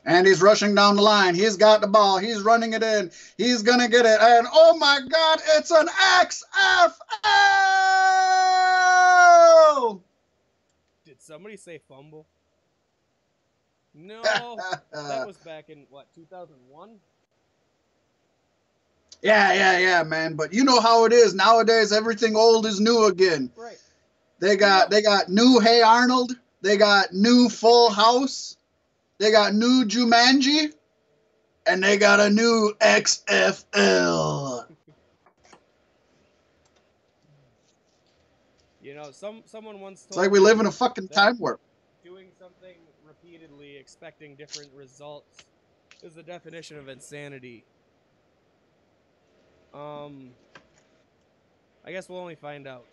And he's rushing down the line. He's got the ball. He's running it in. He's going to get it. And oh my God, it's an XFL! Did somebody say fumble? No, that was back in, what, 2001? Yeah, man. But you know how it is. Nowadays, everything old is new again. Right. They got new Hey Arnold. They got new Full House. They got new Jumanji. And they got a new XFL. You know, someone once told It's like we live in a fucking time warp. Doing something repeatedly, expecting different results, is the definition of insanity. I guess we'll only find out.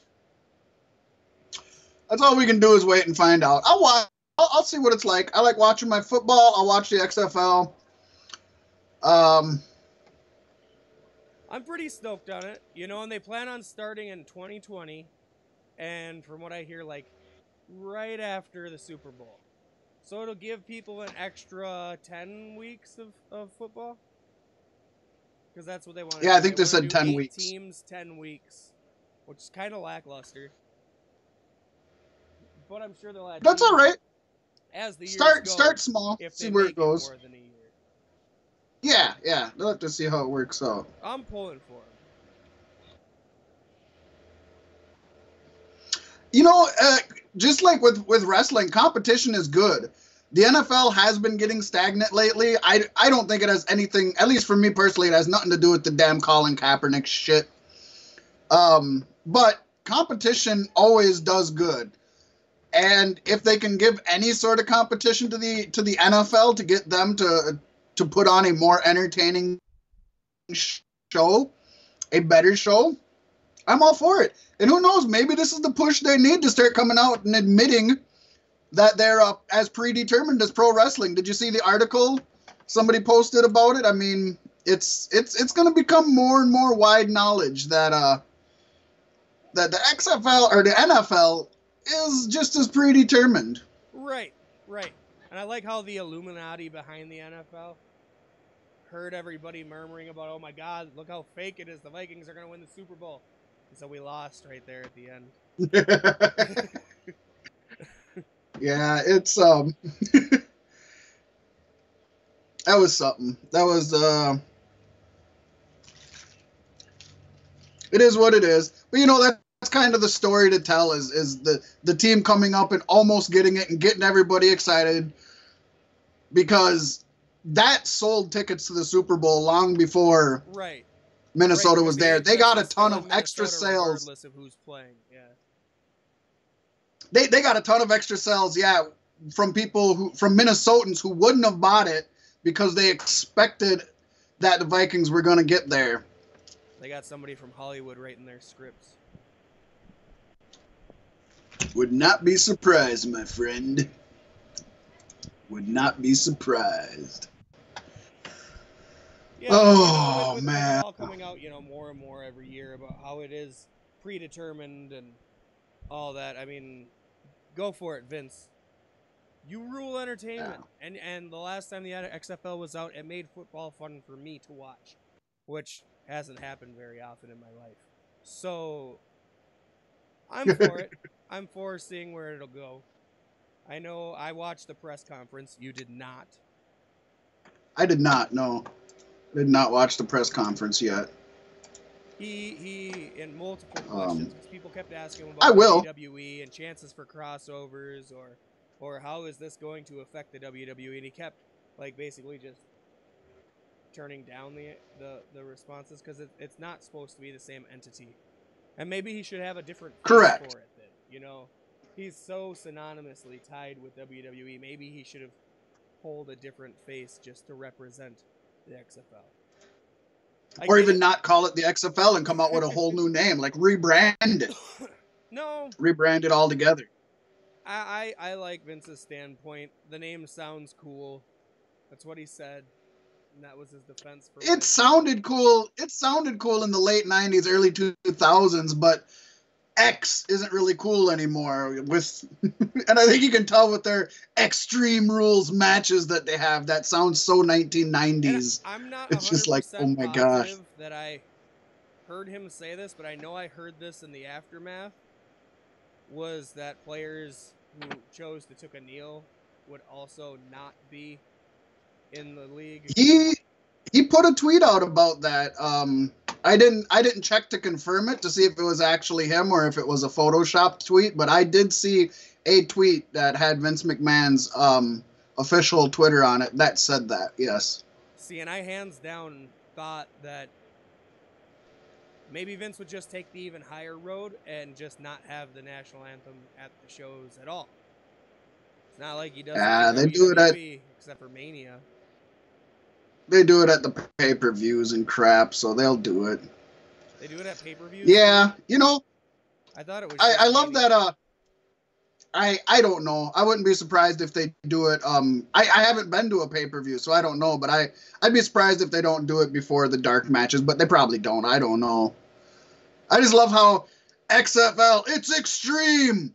That's all we can do is wait and find out. I'll see what it's like. I like watching my football. I'll watch the XFL. I'm pretty stoked on it, you know, and they plan on starting in 2020, and from what I hear, like, right after the Super Bowl. So it'll give people an extra 10 weeks of football? Because that's what they want to do. Yeah, I think they said 10 weeks. 8 teams, 10 weeks, which is kind of lackluster. But I'm sure they'll add. That's all right. As the years start small, see where it goes. More than a year. Yeah. They'll have to see how it works out. I'm pulling for him. You know, just like with wrestling, competition is good. The NFL has been getting stagnant lately. I don't think it has anything, at least for me personally, it has nothing to do with the damn Colin Kaepernick shit. But competition always does good. And if they can give any sort of competition to the NFL to get them to put on a more entertaining show, a better show, I'm all for it. And who knows, maybe this is the push they need to start coming out and admitting that they're as predetermined as pro wrestling. Did you see the article somebody posted about it? I mean, it's going to become more and more wide knowledge that that the XFL or the NFL is just as predetermined. Right. And I like how the Illuminati behind the NFL heard everybody murmuring about, oh my God, look how fake it is. The Vikings are going to win the Super Bowl. And so we lost right there at the end. Yeah, it's that was something. That was it is what it is. But you know, that's kind of the story to tell is the team coming up and almost getting it and getting everybody excited, because that sold tickets to the Super Bowl long before Minnesota was there. They got a ton of extra sales. Regardless of who's playing, yeah. They got a ton of extra sales, yeah, from Minnesotans who wouldn't have bought it because they expected that the Vikings were going to get there. They got somebody from Hollywood writing their scripts. Would not be surprised, my friend. Would not be surprised. Yeah, man. It's all coming out, you know, more and more every year about how it is predetermined and all that. I mean, go for it, Vince. You rule entertainment. Yeah. And the last time the XFL was out, it made football fun for me to watch, which hasn't happened very often in my life. So I'm for it. I'm for seeing where it'll go. I know I watched the press conference. You did not. I did not, no. I did not watch the press conference yet. He in multiple questions, because people kept asking him about WWE and chances for crossovers or how is this going to affect the WWE, and he kept like basically just turning down the responses because it's not supposed to be the same entity, and maybe he should have a different face for it. Then, you know, he's so synonymously tied with WWE. Maybe he should have pulled a different face just to represent the XFL. Or even not call it the XFL and come out with a whole new name, like rebrand it. No. Rebrand it all together. I like Vince's standpoint. The name sounds cool. That's what he said. And that was his defense for it. Sounded cool. It sounded cool in the late 90s, early 2000s, but X isn't really cool anymore with, and I think you can tell with their Extreme Rules matches that they have. That sounds so 1990s. And I'm not 100% it's just like, oh my gosh. that I heard him say this, but I know I heard this in the aftermath, was that players who chose to took a kneel would also not be in the league. He put a tweet out about that. I didn't check to confirm it to see if it was actually him or if it was a photoshopped tweet, but I did see a tweet that had Vince McMahon's official Twitter on it that said that. Yes. See, and I hands down thought that maybe Vince would just take the even higher road and just not have the national anthem at the shows at all. It's not like he does. Yeah, they do it except for Mania. They do it at the pay-per-views and crap, so they'll do it. They do it at pay-per-views? Yeah, you know. I thought it was. I love that. I don't know. I wouldn't be surprised if they do it. I haven't been to a pay-per-view, so I don't know. But I'd be surprised if they don't do it before the dark matches. But they probably don't. I don't know. I just love how XFL. It's extreme.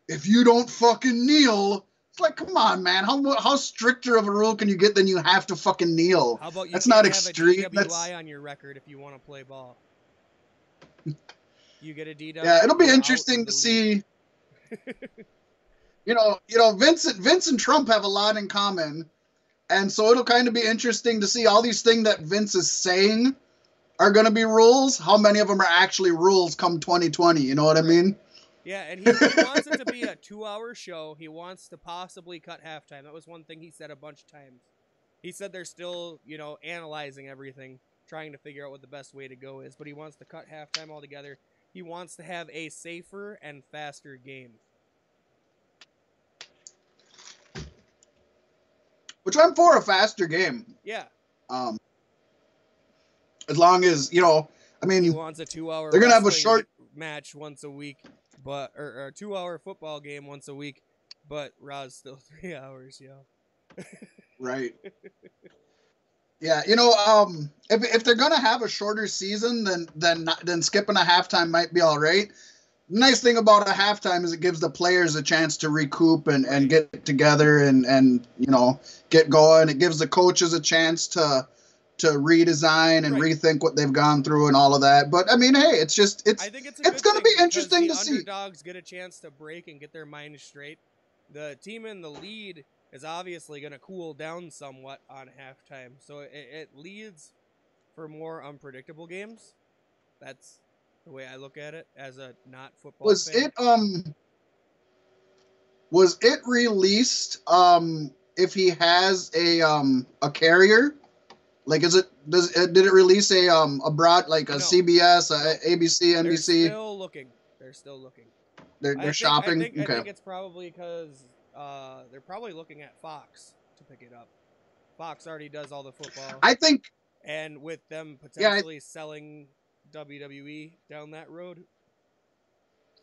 If you don't fucking kneel. Like, come on, man. How stricter of a rule can you get than you have to fucking kneel? How about you That's can't not have extreme. a DWI on your record if you want to play ball? You get a DW. Yeah, it'll be interesting to see. you know, Vince and Trump have a lot in common, and so it'll kind of be interesting to see all these things that Vince is saying are going to be rules. How many of them are actually rules come 2020? You know what I mean? Yeah, and he wants it to be a 2-hour show. He wants to possibly cut halftime. That was one thing he said a bunch of times. He said they're still, analyzing everything, trying to figure out what the best way to go is. But he wants to cut halftime altogether. He wants to have a safer and faster game. Which I'm for a faster game. Yeah. As long as, he wants a 2-hour they're going to have a short match once a week. But or a 2-hour football game once a week, but Raw's still 3 hours, Right. Yeah, if they're gonna have a shorter season, then skipping a halftime might be all right. The nice thing about a halftime is it gives the players a chance to recoup and get together and get going. It gives the coaches a chance to redesign and rethink what they've gone through and all of that. But I mean, hey, it's going to be interesting to see. Underdogs get a chance to break and get their minds straight. The team in the lead is obviously going to cool down somewhat on halftime, so it leads for more unpredictable games. That's the way I look at it as a not football fan. Was it released if he has a carrier? Like, did it release a broad, like a CBS, a ABC, NBC? They're still looking. They're shopping? I think it's probably because they're probably looking at Fox to pick it up. Fox already does all the football. I think. And with them potentially selling WWE down that road,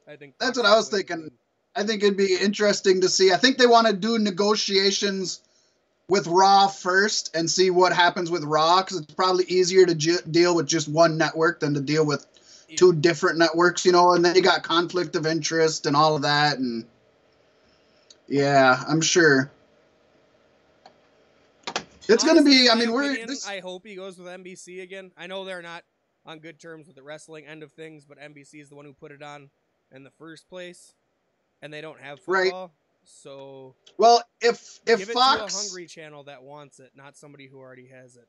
I think that's what I was thinking. I think it'd be interesting to see. I think they want to do negotiations with Raw first and see what happens with Raw, because it's probably easier to deal with just one network than to deal with two different networks, and then you got conflict of interest and all of that, and yeah, I'm sure. It's going to be, I hope he goes with NBC again. I know they're not on good terms with the wrestling end of things, but NBC is the one who put it on in the first place, and they don't have football. Right. So, well, if give Fox, it to a hungry channel that wants it, not somebody who already has it.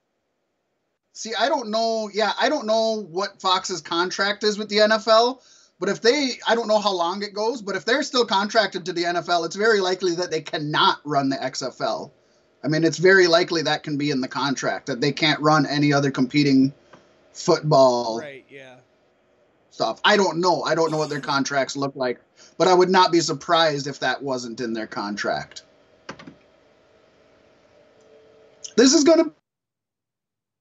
See, I don't know. Yeah, I don't know what Fox's contract is with the NFL, but I don't know how long it goes, but if they're still contracted to the NFL, it's very likely that they cannot run the XFL. I mean, it's very likely that can be in the contract, that they can't run any other competing football stuff. I don't know. I don't know what their contracts look like, but I would not be surprised if that wasn't in their contract. This is going to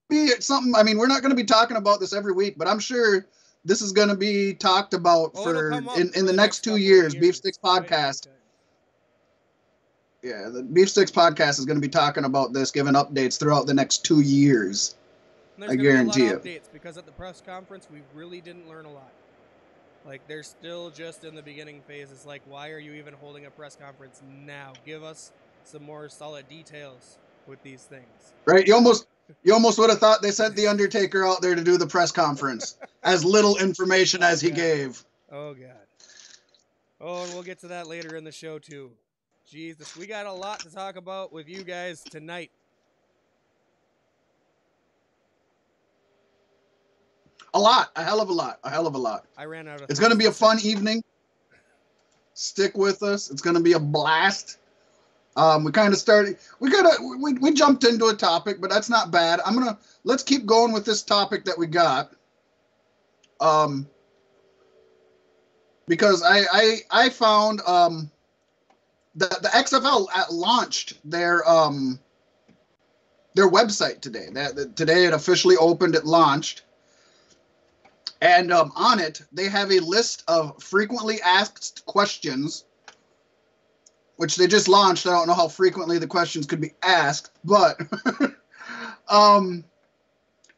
be something. I mean, we're not going to be talking about this every week, but I'm sure this is going to be talked about in the next 2 years. Beef Sticks Podcast. Yeah, the Beef Sticks Podcast is going to be talking about this, giving updates throughout the next 2 years. I guarantee it. Updates because at the press conference we really didn't learn a lot. Like, they're still just in the beginning phase. It's like, why are you even holding a press conference now? Give us some more solid details with these things. Right? You almost would have thought they sent the Undertaker out there to do the press conference. As little information as he gave. Oh, God. Oh, and we'll get to that later in the show, too. Jesus, we got a lot to talk about with you guys tonight. A lot. A hell of a lot. A hell of a lot. I ran out of It's going to be a fun evening. Stick with us. It's going to be a blast. We kind of started, we jumped into a topic, but that's not bad. Let's keep going with this topic that we got. Because I found, the XFL launched their website today. Today it officially opened, it launched. And on it, they have a list of frequently asked questions, which they just launched. I don't know how frequently the questions could be asked, but and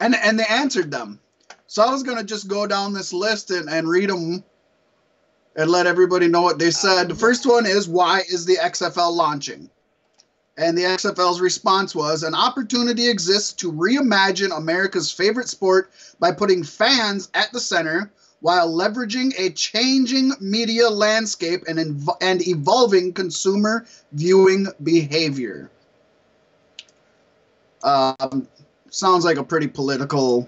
they answered them. So I was going to just go down this list and read them and let everybody know what they said. The first one is, why is the XFL launching? And the XFL's response was, an opportunity exists to reimagine America's favorite sport by putting fans at the center while leveraging a changing media landscape and evolving consumer viewing behavior. Sounds like a pretty political,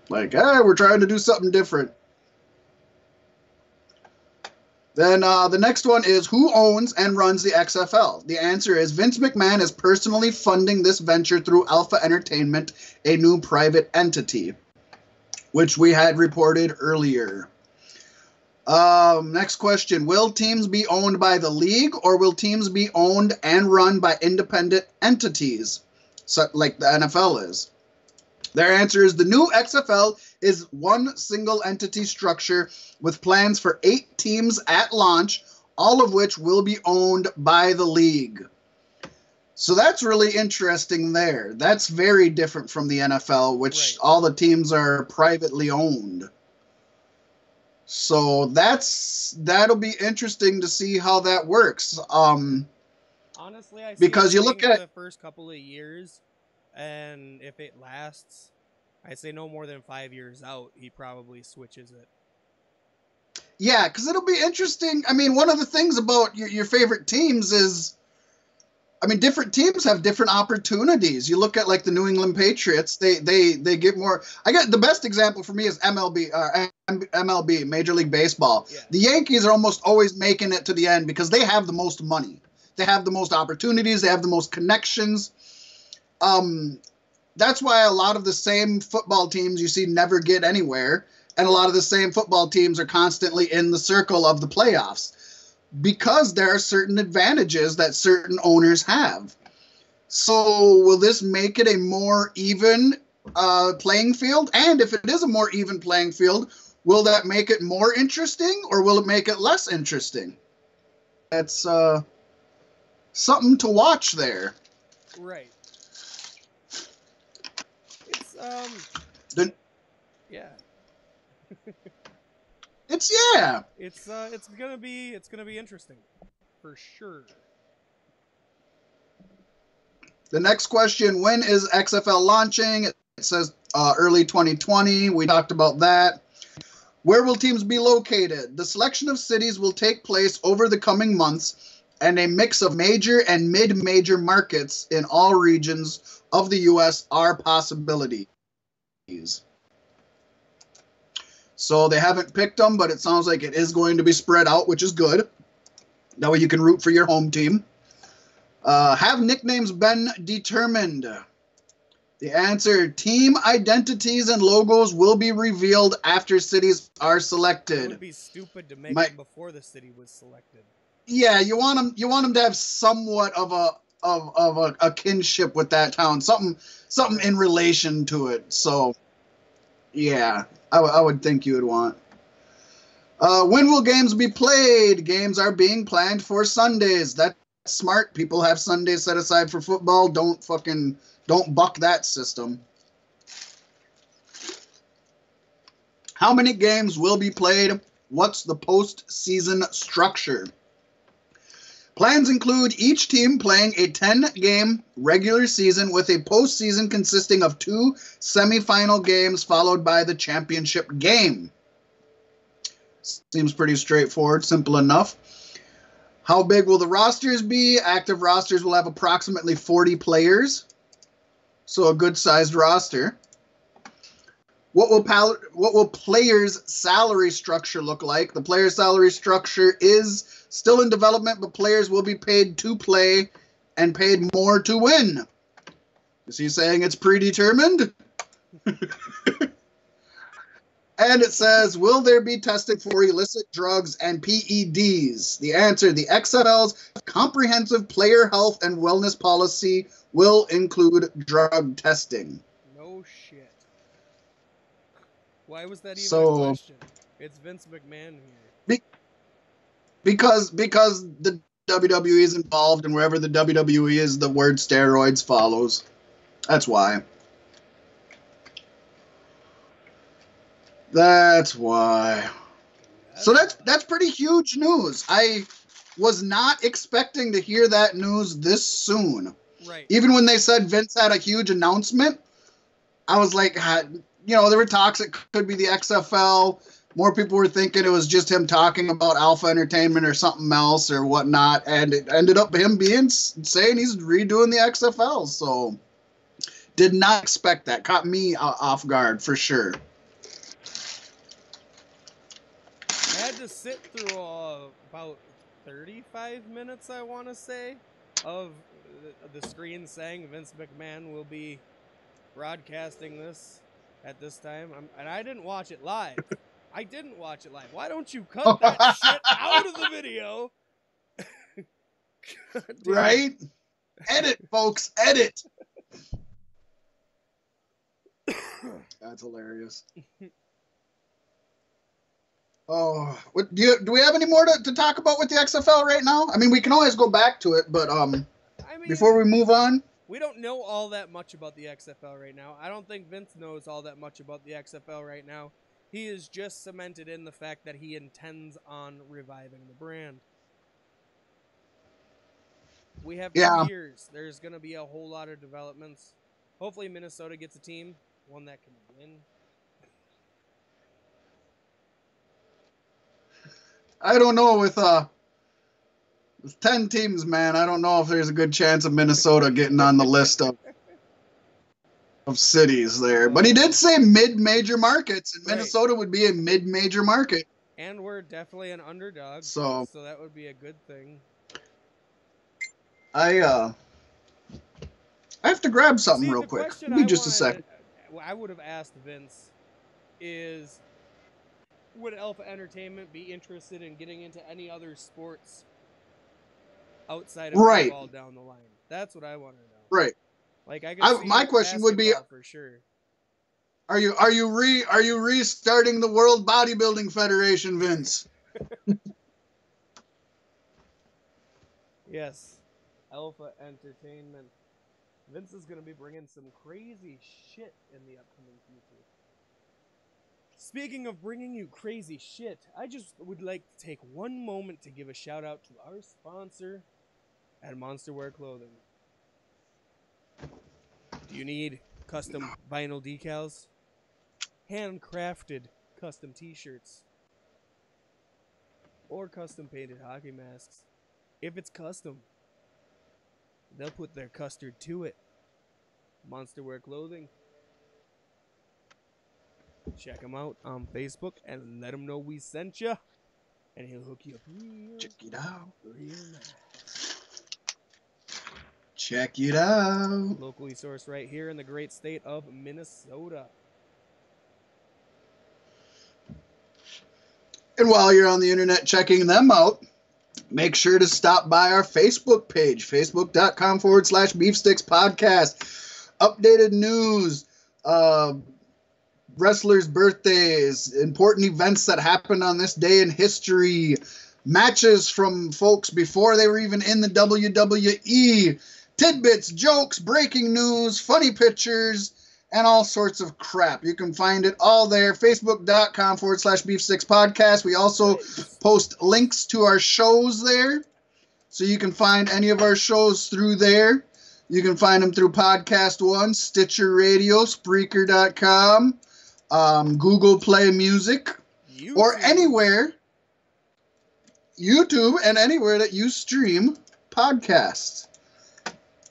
like, hey, we're trying to do something different. Then the next one is, who owns and runs the XFL? The answer is Vince McMahon is personally funding this venture through Alpha Entertainment, a new private entity, which we had reported earlier. Next question, will teams be owned by the league, or will teams be owned and run by independent entities, like the NFL is? Their answer is the new XFL is one single entity structure with plans for 8 teams at launch, all of which will be owned by the league. So that's really interesting there. That's very different from the NFL, which all the teams are privately owned. So that'll be interesting to see how that works. Honestly, I see because you look at the first couple of years, and if it lasts, I say no more than 5 years out, he probably switches it. Yeah, because it'll be interesting. I mean, one of the things about your favorite teams is, I mean, different teams have different opportunities. You look at like the New England Patriots; they get more. I got the best example for me is MLB, Major League Baseball. Yeah. The Yankees are almost always making it to the end because they have the most money, they have the most opportunities, they have the most connections. That's why a lot of the same football teams you see never get anywhere, and a lot of the same football teams are constantly in the circle of the playoffs, because there are certain advantages that certain owners have. So will this make it a more even playing field? And if it is a more even playing field, will that make it more interesting, or will it make it less interesting? That's something to watch there. Right. Yeah. It's gonna be interesting, for sure. The next question, when is XFL launching? It says early 2020. We talked about that. Where will teams be located? The selection of cities will take place over the coming months, and a mix of major and mid-major markets in all regions of the U.S. are possibilities. So they haven't picked them, but it sounds like it is going to be spread out, which is good. That way you can root for your home team. Have nicknames been determined? The answer, team identities and logos will be revealed after cities are selected. It would be stupid to make them before the city was selected. Yeah, you want them to have somewhat of a kinship with that town, something in relation to it. So, yeah, I would think you would want. When will games be played? Games are being planned for Sundays. That's smart. People have Sundays set aside for football. Don't buck that system. How many games will be played? what's the postseason structure? Plans include each team playing a 10-game regular season with a postseason consisting of 2 semifinal games followed by the championship game. Seems pretty straightforward, simple enough. How big will the rosters be? Active rosters will have approximately 40 players, so a good-sized roster. What will players' salary structure look like? The players' salary structure is still in development, but players will be paid to play and paid more to win. Is he saying it's predetermined? And it says, will there be testing for illicit drugs and PEDs? The answer, the XFL's comprehensive player health and wellness policy will include drug testing. No shit. Why was that even a question? It's Vince McMahon here. Because the WWE is involved, and wherever the WWE is, the word steroids follows. That's why. That's why. So that's pretty huge news. I was not expecting to hear that news this soon. Right. Even when they said Vince had a huge announcement, I was like, you know, there were talks it could be the XFL. More people were thinking it was just him talking about Alpha Entertainment or something else or whatnot, and it ended up him saying he's redoing the XFL. So, did not expect that. Caught me off guard for sure. I had to sit through about 35 minutes, I want to say, of the screen saying Vince McMahon will be broadcasting this at this time. And I didn't watch it live. Why don't you cut that shit out of the video? Right? Edit, folks. Edit. That's hilarious. Oh, do we have any more to talk about with the XFL right now? I mean, we can always go back to it, but before we move on, we don't know all that much about the XFL right now. I don't think Vince knows all that much about the XFL right now. He is just cemented in the fact that he intends on reviving the brand. We have 2 years. There's going to be a whole lot of developments. Hopefully Minnesota gets a team, one that can win. I don't know with 10 teams, man. I don't know if there's a good chance of Minnesota getting on the list of cities there. But he did say mid-major markets, and Minnesota would be a mid-major market. And we're definitely an underdog, so that would be a good thing. I have to grab something real quick. Give me just a second. I would have asked Vince is, would Alpha Entertainment be interested in getting into any other sports outside of football down the line? That's what I want to know. Right. Like I could see my question would be for sure. Are you restarting the World Bodybuilding Federation, Vince? Yes. Alpha Entertainment. Vince is going to be bringing some crazy shit in the upcoming future. Speaking of bringing you crazy shit, I just would like to take one moment to give a shout out to our sponsor at Monster Wear Clothing. Do you need custom vinyl decals? Handcrafted custom t-shirts? Or custom painted hockey masks? If it's custom, they'll put their custard to it. Monster Wear Clothing. Check him out on Facebook and let him know we sent you, and he'll hook you up real. Check it out. Real nice. Check it out. Locally sourced right here in the great state of Minnesota. And while you're on the internet checking them out, make sure to stop by our Facebook page, facebook.com/beefsticks podcast. Updated news, wrestlers' birthdays, important events that happened on this day in history, matches from folks before they were even in the WWE, tidbits, jokes, breaking news, funny pictures, and all sorts of crap. You can find it all there. Facebook.com/Beef6Podcast. We also post links to our shows there. So you can find any of our shows through there. You can find them through Podcast One, Stitcher Radio, Spreaker.com, Google Play Music, YouTube. Or anywhere, YouTube, and anywhere that you stream podcasts.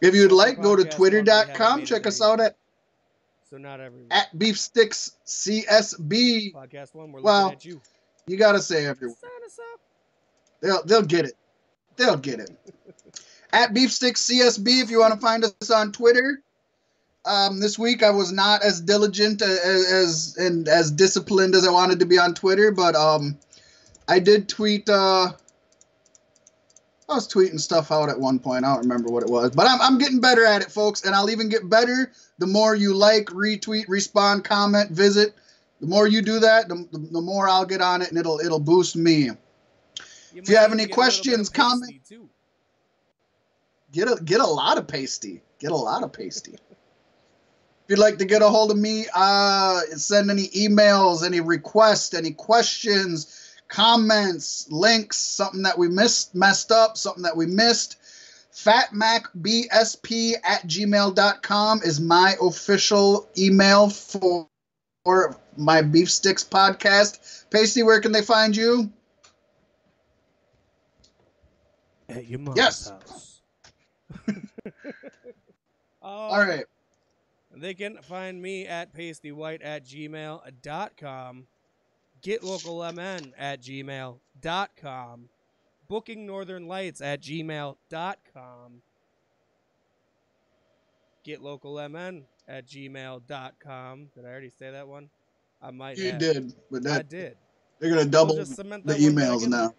If you'd like, go to Twitter.com. Check us out at BeefSticksCSB. Podcast One, we're looking at you. You gotta say everyone. They'll get it. They'll get it. At BeefSticksCSB, if you want to find us on Twitter. This week I was not as diligent as disciplined as I wanted to be on Twitter, but I did tweet. I was tweeting stuff out at one point. I don't remember what it was, but I'm getting better at it, folks, and I'll even get better the more you like, retweet, respond, comment, visit. The more you do that, the more I'll get on it, and it'll boost me. If you have any questions, comments, get a lot of pasty. Get a lot of pasty. If you'd like to get a hold of me, send any emails, any requests, any questions, comments, links, something that we messed up, something that we missed. fatmacbsp@gmail.com is my official email for my Beef Sticks podcast. Pasty, where can they find you? At your mom's house. All right. They can find me at pastywhite@gmail.com, getlocalmn@gmail.com, bookingnorthernlights@gmail.com, getlocalmn@gmail.com. Did I already say that one? I might have. You did, but I did. They're going to double the emails now.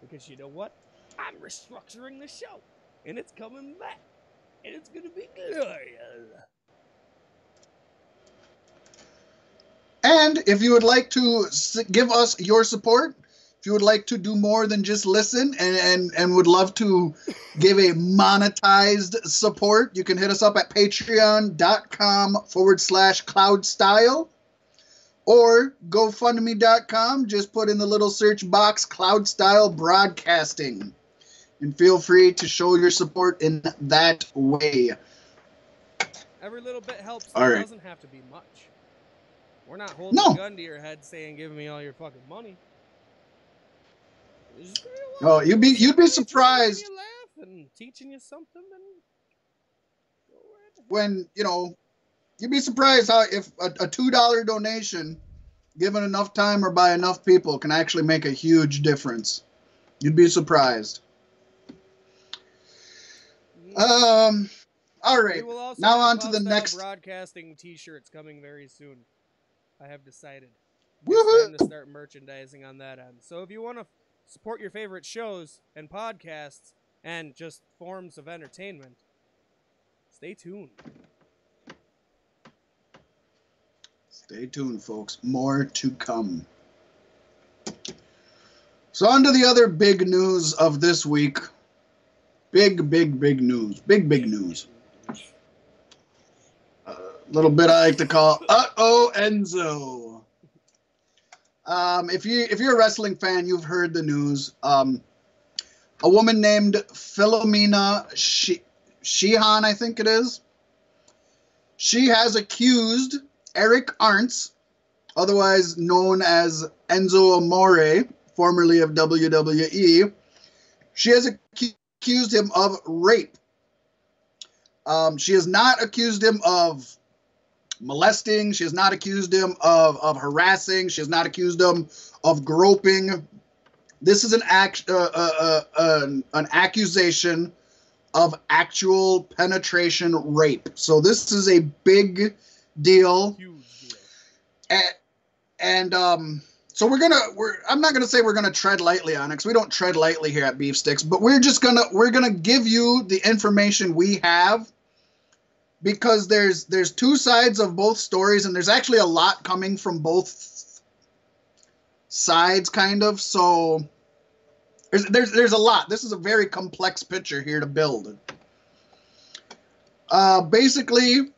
Because you know what? I'm restructuring the show, and it's coming back, and it's going to be glorious. And if you would like to give us your support, if you would like to do more than just listen and would love to give a monetized support, you can hit us up at patreon.com/cloudstyle or gofundme.com. Just put in the little search box Cloudstyle Broadcasting. And feel free to show your support in that way. Every little bit helps. All right. It doesn't have to be much. We're not holding a gun to your head saying, give me all your fucking money. Oh, you'd be surprised. You laugh and teaching you something. When, you'd be surprised how if a $2 donation given enough time or by enough people can actually make a huge difference. You'd be surprised. All right. Now on to the next broadcasting t-shirts coming very soon. I have decided. Woo-hoo! It's time to start merchandising on that end. So if you want to support your favorite shows and podcasts and just forms of entertainment, stay tuned. Stay tuned, folks. More to come. So on to the other big news of this week. Big news. Big news. A little bit I like to call Enzo. If you're a wrestling fan, you've heard the news. A woman named Philomena Sheehan, I think it is. She has accused Eric Arndt, otherwise known as Enzo Amore, formerly of WWE. She has accused him of rape. She has not accused him of molesting. She has not accused him of harassing. She has not accused him of groping. This is an accusation of actual penetration rape. So this is a big deal. Huge deal. So I'm not gonna say we're gonna tread lightly on it, because we don't tread lightly here at Beef Sticks, but we're gonna give you the information we have, because there's two sides of both stories, and there's actually a lot coming from both sides, kind of. So there's a lot. This is a very complex picture here to build. Basically,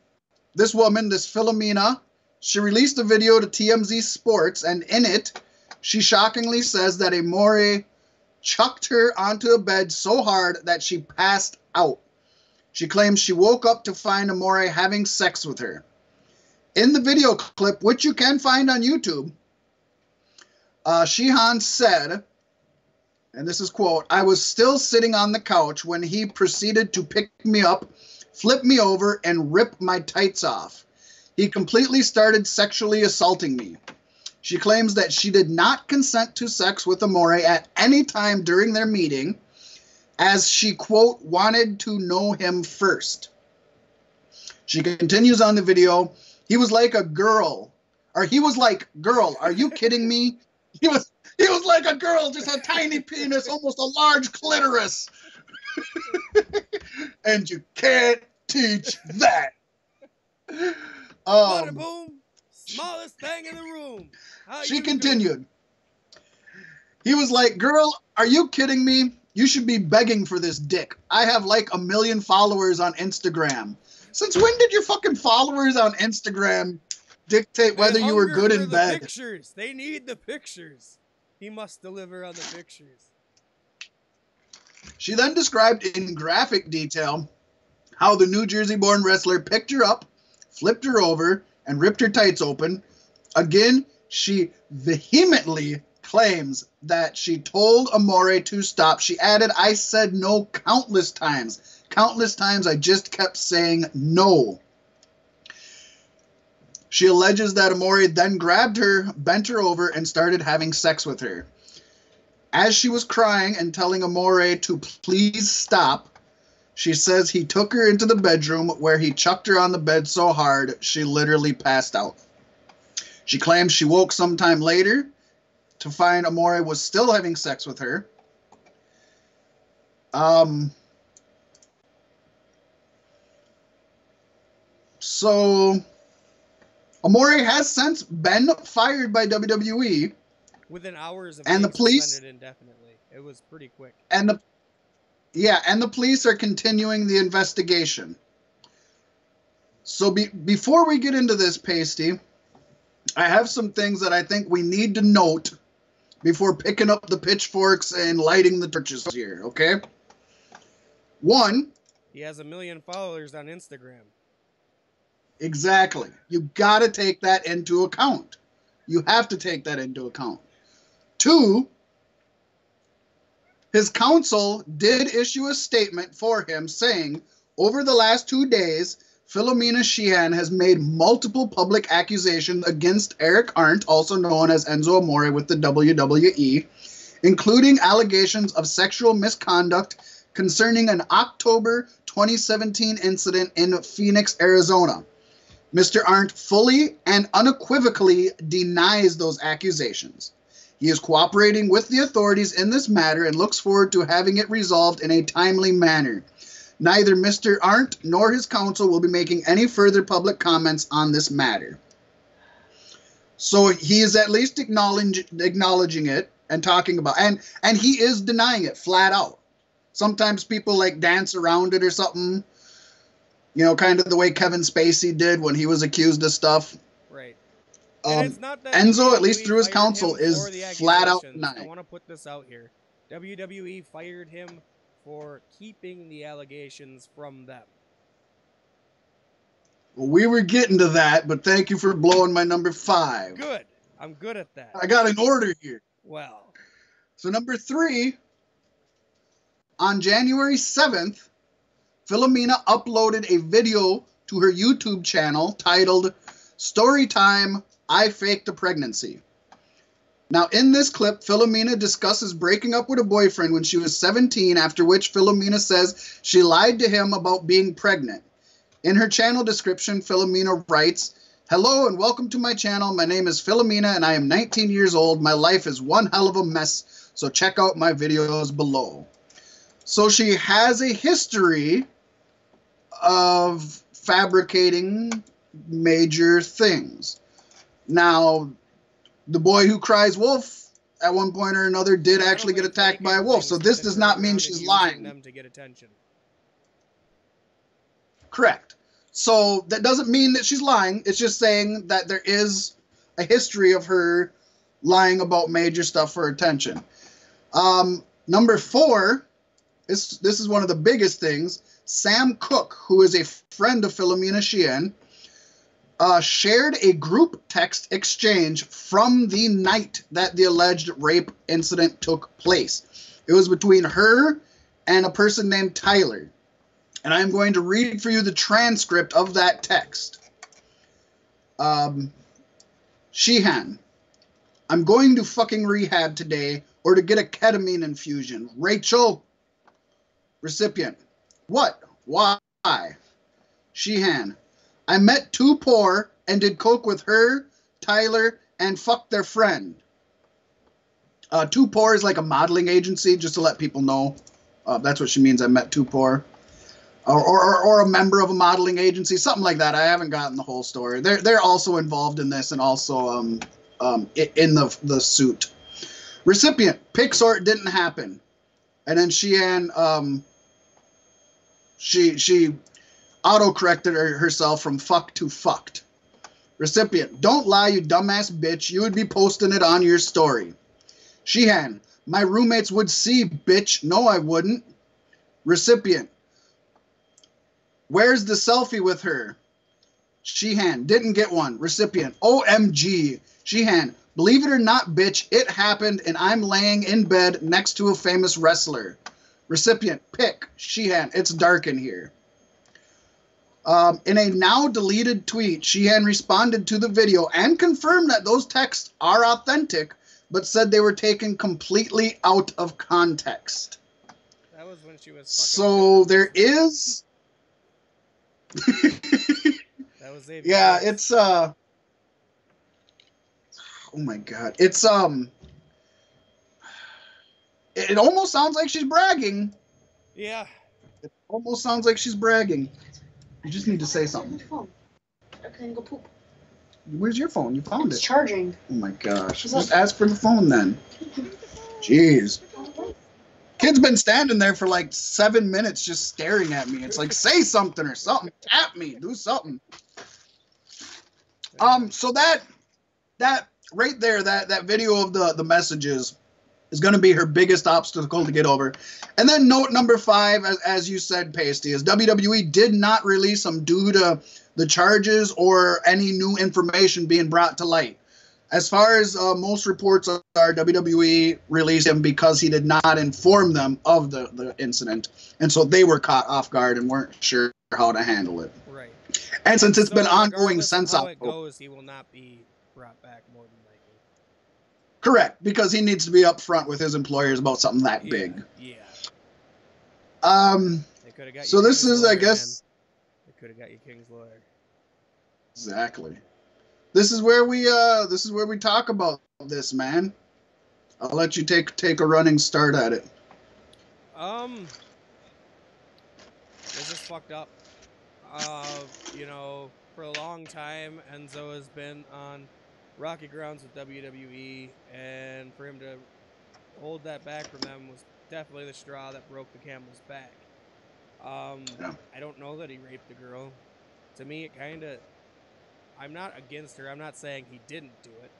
this woman, this Philomena, she released a video to TMZ Sports, and in it, she shockingly says that Amore chucked her onto a bed so hard that she passed out. She claims she woke up to find Amore having sex with her. In the video clip, which you can find on YouTube, Sheehan said, and this is quote, "I was still sitting on the couch when he proceeded to pick me up, flip me over, and rip my tights off. He completely started sexually assaulting me." She claims that she did not consent to sex with Amore at any time during their meeting, as she, quote, "wanted to know him first." She continues on the video, "He was like a girl, or he was like, girl, are you kidding me? He was like a girl, just a tiny penis, almost a large clitoris. And you can't teach that." Bada boom, smallest thing in the room. She continued. "He was like, girl, are you kidding me? You should be begging for this dick. I have like 1 million followers on Instagram." Since when did your fucking followers on Instagram dictate whether you were good in bed? Pictures. They need the pictures. He must deliver on the pictures. She then described in graphic detail how the New Jersey-born wrestler picked her up, flipped her over, and ripped her tights open. Again, she vehemently claims that she told Amore to stop. She added, "I said no countless times. Countless times I just kept saying no." She alleges that Amore then grabbed her, bent her over, and started having sex with her. As she was crying and telling Amore to please stop, she says he took her into the bedroom where he chucked her on the bed so hard she literally passed out. She claims she woke sometime later to find Amore was still having sex with her. So Amore has since been fired by WWE. Within hours of and the police suspended indefinitely. It was pretty quick. And the police are continuing the investigation. So before we get into this, Pasty, I have some things that I think we need to note before picking up the pitchforks and lighting the torches here, okay? One, he has 1 million followers on Instagram. Exactly. You got to take that into account. You have to take that into account. Two, his counsel did issue a statement for him saying, over the last 2 days, Philomena Sheehan has made multiple public accusations against Eric Arndt, also known as Enzo Amore with the WWE, including allegations of sexual misconduct concerning an October 2017 incident in Phoenix, Arizona. Mr. Arndt fully and unequivocally denies those accusations. He is cooperating with the authorities in this matter and looks forward to having it resolved in a timely manner. Neither Mr. Arndt nor his counsel will be making any further public comments on this matter. So he is at least acknowledging it and talking about it. And he is denying it flat out. Sometimes people like dance around it or something. You know, kind of the way Kevin Spacey did when he was accused of stuff. Right. It's not that Enzo, at least through his counsel, is flat out denying. I want to put this out here. WWE fired him for keeping the allegations from them. Well, we were getting to that, but thank you for blowing my number 5. Good. I'm good at that. I got an order here. Well. So number 3, on January 7th, Philomena uploaded a video to her YouTube channel titled Storytime, I Faked a Pregnancy. Now, in this clip, Philomena discusses breaking up with a boyfriend when she was 17, after which Philomena says she lied to him about being pregnant. In her channel description, Philomena writes, "Hello and welcome to my channel. My name is Philomena and I am 19 years old. My life is one hell of a mess, so check out my videos below." So she has a history of fabricating major things. Now, the boy who cries wolf at one point or another did actually get attacked by a wolf, so this does not mean she's lying. Them to get attention. Correct. So that doesn't mean that she's lying. It's just saying that there is a history of her lying about major stuff for attention. Number 4, this is one of the biggest things. Sam Cooke, who is a friend of Philomena Sheehan, shared a group text exchange from the night that the alleged rape incident took place. It was between her and a person named Tyler. And I'm going to read for you the transcript of that text. Sheehan, I'm going to fucking rehab today or to get a ketamine infusion. Rachel. Recipient, what? Why? Sheehan, I met 2 poor and did coke with her, Tyler, and fucked their friend. 2 poor is like a modeling agency, just to let people know. That's what she means, I met 2 poor. Or a member of a modeling agency, something like that. I haven't gotten the whole story. They're also involved in this and also in the suit. Recipient, pick sort didn't happen. And then Sheehan, she auto-corrected herself from fuck to fucked. Recipient, don't lie, you dumbass bitch. You would be posting it on your story. Sheehan, my roommates would see, bitch. No, I wouldn't. Recipient, where's the selfie with her? Sheehan, didn't get one. Recipient, OMG. Sheehan, believe it or not, bitch, it happened and I'm laying in bed next to a famous wrestler. Recipient, pick. Sheehan, it's dark in here. In a now deleted tweet, Sheehan responded to the video and confirmed that those texts are authentic, but said they were taken completely out of context. That was when she was fucking. So there is... That was a yeah, it's oh my god. It's it almost sounds like she's bragging. Yeah. It almost sounds like she's bragging. You just need to say something. I can go poop. Where's your phone? You found It's it. charging. Oh my gosh. Just ask for the phone then. Jeez. Kid's been standing there for like 7 minutes just staring at me. It's like, say something or something. Tap me. Do something. So that right there, that video of the messages is going to be her biggest obstacle to get over. And then note number 5, as you said, Pasty, is WWE did not release him due to the charges or any new information being brought to light. As far as most reports are, WWE released him because he did not inform them of the incident. And so they were caught off guard and weren't sure how to handle it. Right. And since it's been ongoing since how it goes, he will not be brought back more than likely. Correct, because he needs to be upfront with his employers about something that big. Yeah. They could have got so this is, I guess. They could have got you King's lawyer. Exactly. This is where we talk about this, man. I'll let you take a running start at it. This is fucked up. You know, for a long time, Enzo has been on rocky grounds with WWE, and for him to hold that back from them was definitely the straw that broke the camel's back. Yeah. I don't know that he raped the girl. To me, it kind of... I'm not against her. I'm not saying he didn't do it.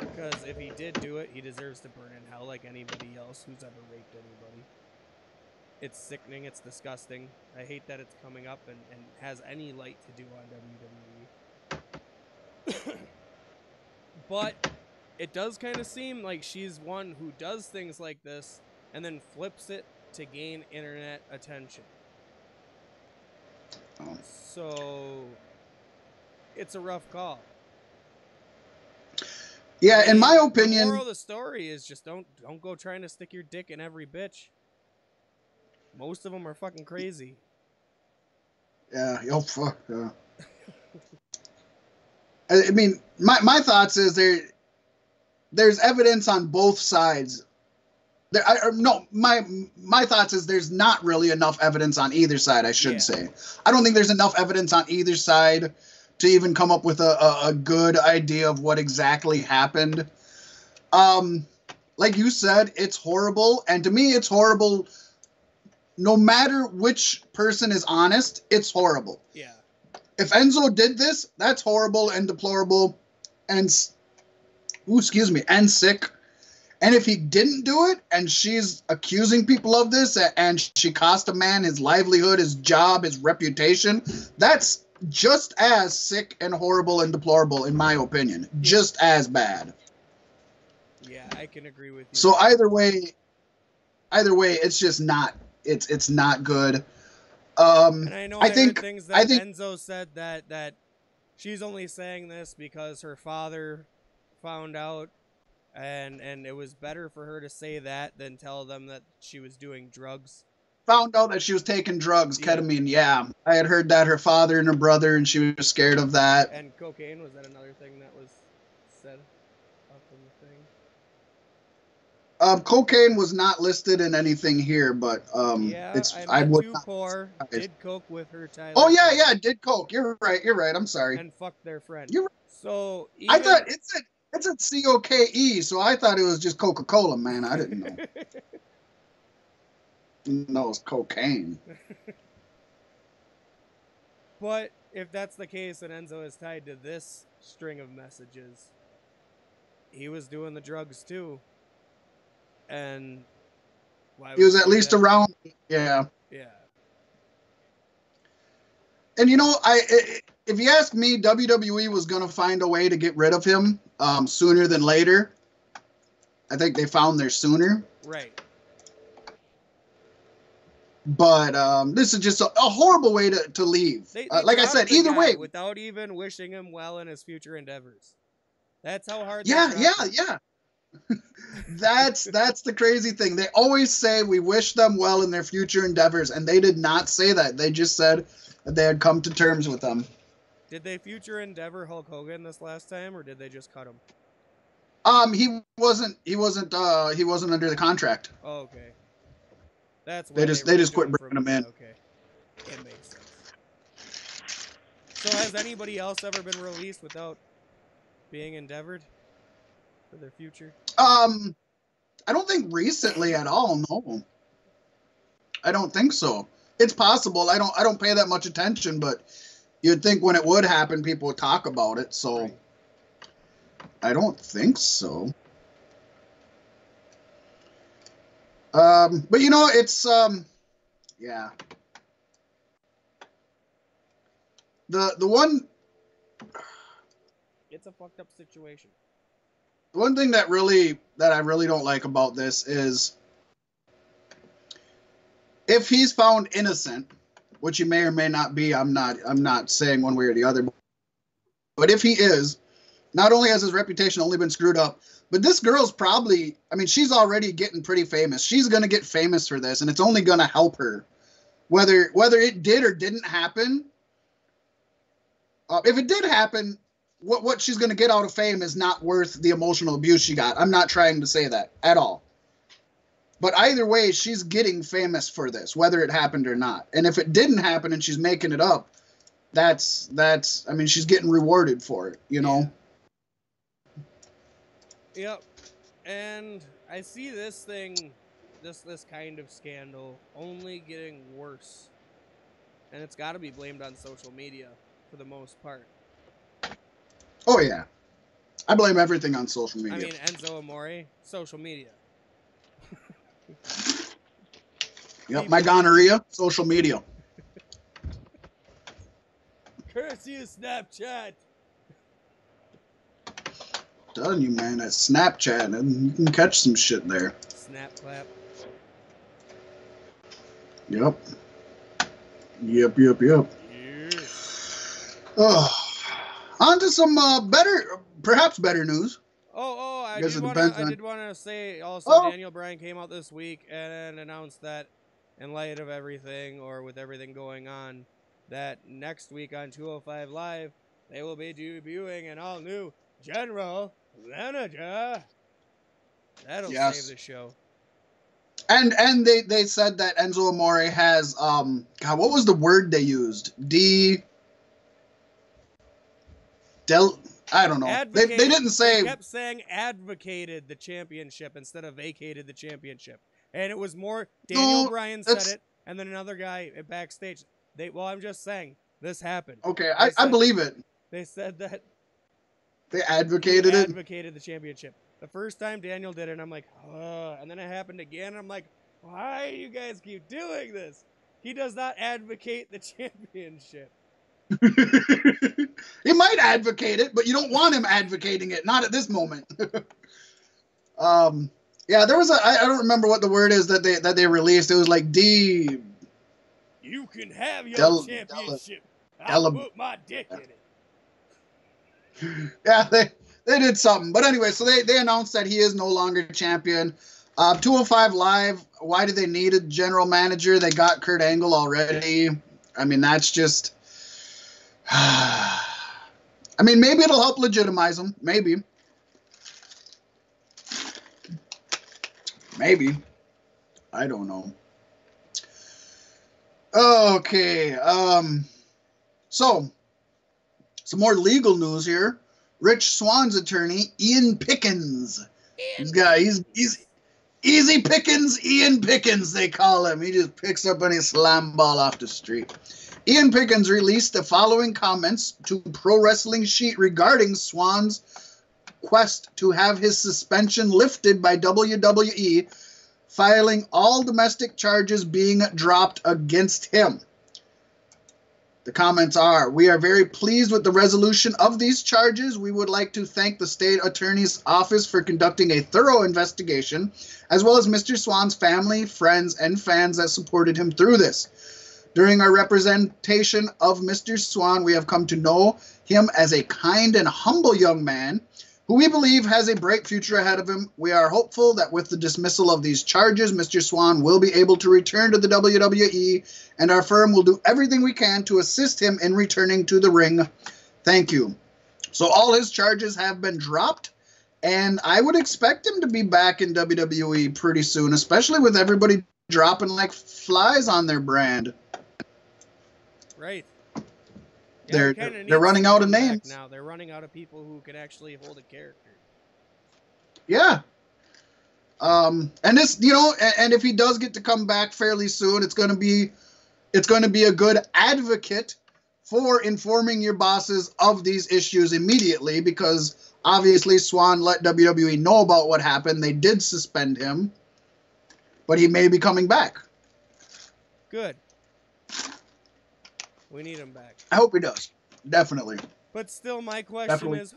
Because if he did do it, he deserves to burn in hell like anybody else who's ever raped anybody. It's sickening. It's disgusting. I hate that it's coming up and has any light to do on WWE. But it does kind of seem like she's one who does things like this and then flips it to gain internet attention. So it's a rough call. Yeah, in my opinion, the moral of the story is just don't go trying to stick your dick in every bitch. Most of them are fucking crazy. Yeah, oh fuck. Yeah. I mean, my thoughts is there's evidence on both sides. My thoughts is there's not really enough evidence on either side, I should say. I don't think there's enough evidence on either side to even come up with a good idea of what exactly happened. Like you said, it's horrible. And to me, it's horrible no matter which person is honest, it's horrible. Yeah. If Enzo did this, that's horrible and deplorable and, and sick. And if he didn't do it, and she's accusing people of this, and she cost a man his livelihood, his job, his reputation, that's just as sick and horrible and deplorable, in my opinion. Just as bad. Yeah, I can agree with you. So either way, it's just not. It's not good. And I know think Enzo said that she's only saying this because her father found out. And it was better for her to say that than tell them that she was doing drugs. Found out that she was taking drugs, ketamine, yeah. I had heard that, her father and her brother, and she was scared of that. And cocaine, was that another thing that was said up in the thing? Cocaine was not listed in anything here, but I would core did coke with her Tyler. Oh yeah, did coke. You're right. I'm sorry. And fucked their friend. You're right. So I thought it's a COKE, so I thought it was just Coca-Cola, man. I didn't know. No, it's cocaine. But if that's the case, and Enzo is tied to this string of messages, he was doing the drugs too. And he was at least around, yeah. Yeah. And if you ask me, WWE was going to find a way to get rid of him sooner than later. I think they found their sooner. Right. But this is just a horrible way to leave. They like I said, either way. Without even wishing him well in his future endeavors. That's how hard. Yeah. That's the crazy thing. They always say we wish them well in their future endeavors, and they did not say that. They just said that they had come to terms with them. Did they future endeavor Hulk Hogan this last time, or did they just cut him? He wasn't under the contract. Oh, okay. That's why they just quit bringing him in. Okay, it makes sense. So has anybody else ever been released without being endeavored for their future? I don't think recently at all. No, I don't think so. It's possible. I don't pay that much attention, but you'd think when it would happen, people would talk about it. So right. I don't think so. But it's yeah. The one. It's a fucked up situation. The one thing that I really don't like about this is if he's found innocent, which he may or may not be. I'm not saying one way or the other. But if he is, not only has his reputation only been screwed up, but this girl's probably, she's already getting pretty famous. She's going to get famous for this, and it's only going to help her. Whether it did or didn't happen, if it did happen, what she's going to get out of fame is not worth the emotional abuse she got. I'm not trying to say that at all. But either way, she's getting famous for this, whether it happened or not. And if it didn't happen and she's making it up, that's she's getting rewarded for it, Yep. And I see this thing, this kind of scandal only getting worse. And it's got to be blamed on social media for the most part. Oh, yeah. I blame everything on social media. Enzo Amore, social media. Yep, my gonorrhea, social media. Courtesy of Snapchat. Telling you, man, that Snapchat, and you can catch some shit there. Snap clap. Yep. Yes. Oh. On to some perhaps better news. I did want to say also Daniel Bryan came out this week and announced that in light of everything, or with everything going on, that next week on 205 Live, they will be debuting an all-new General Manager. That'll save the show. And they said that Enzo Amore has God, what was the word they used? I don't know. They didn't say. They kept saying advocated the championship instead of vacated the championship. And it was more Daniel Bryan said it, And then another guy at backstage. Well, I'm just saying this happened. Okay, I believe it. They said that they advocated the championship. The first time Daniel did it, and I'm like, and then it happened again. And I'm like, why do you guys keep doing this? He does not advocate the championship. He might advocate it, but you don't want him advocating it. Not at this moment. Yeah, there was I don't remember what the word is that they released. It was like You can have your championship. I'll put my dick in it. Yeah, they did something. But anyway, so they announced that he is no longer champion. 205 Live, why do they need a general manager? They got Kurt Angle already. I mean, that's just... I mean, maybe it'll help legitimize him. Maybe. Maybe. I don't know. Okay. So, some more legal news here. Rich Swann's attorney, Ian Pickens. He's easy pickings, Ian Pickens, they call him. He just picks up any slam ball off the street. Ian Pickens released the following comments to Pro Wrestling Sheet regarding Swann's quest to have his suspension lifted by WWE, filing all domestic charges being dropped against him. The comments are, we are very pleased with the resolution of these charges. We would like to thank the state attorney's office for conducting a thorough investigation, as well as Mr. Swann's family, friends, and fans that supported him through this. During our representation of Mr. Swann, we have come to know him as a kind and humble young man who we believe has a bright future ahead of him. We are hopeful that with the dismissal of these charges, Mr. Swann will be able to return to the WWE, and our firm will do everything we can to assist him in returning to the ring. Thank you. So all his charges have been dropped, and I would expect him to be back in WWE pretty soon, especially with everybody dropping like flies on their brand. Right. Yeah, they're running out of names now. They're running out of people who can actually hold a character. Yeah. And this, and if he does get to come back fairly soon, it's going to be a good advocate for informing your bosses of these issues immediately, because obviously Swann let WWE know about what happened. They did suspend him, but he may be coming back. Good. We need him back. I hope he does. Definitely. But still, my question is,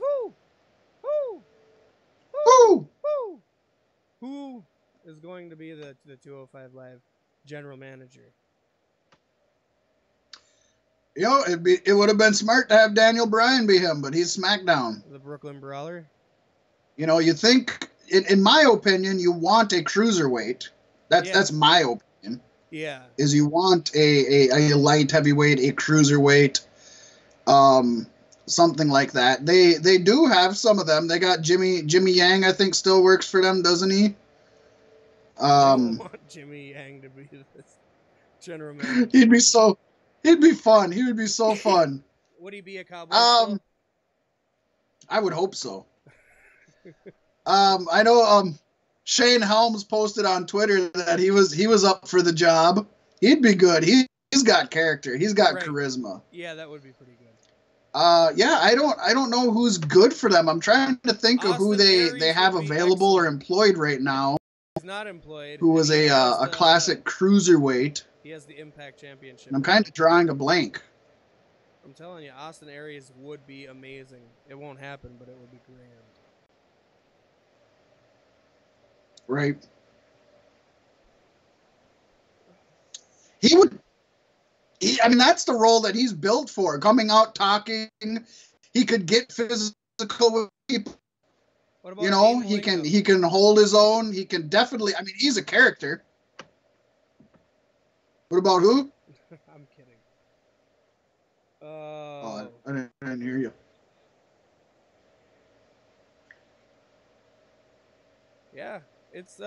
who is going to be the 205 Live general manager? It would have been smart to have Daniel Bryan be him, but he's SmackDown. The Brooklyn Brawler? You think, in my opinion, you want a cruiserweight. That's my opinion. Yeah. Is you want a light heavyweight, a cruiserweight, something like that. They do have some of them. They got Jimmy Yang, I think, still works for them, doesn't he? I don't want Jimmy Yang to be this general manager. He'd be fun. He would be so fun. Would he be a cowboy? Still? I would hope so. I know Shane Helms posted on Twitter that he was up for the job. He'd be good. He's got character. He's got charisma. Yeah, that would be pretty good. Yeah, I don't know who's good for them. I'm trying to think of who they have available or employed right now. He's not employed. Who was a classic cruiserweight. He has the Impact Championship. And I'm kind of drawing a blank. I'm telling you, Austin Aries would be amazing. It won't happen, but it would be grand. Right. I mean, that's the role that he's built for. Coming out talking, he could get physical with people. What about he can hold his own. He can definitely. I mean, he's a character. What about who? I'm kidding. I didn't hear you. Yeah, it's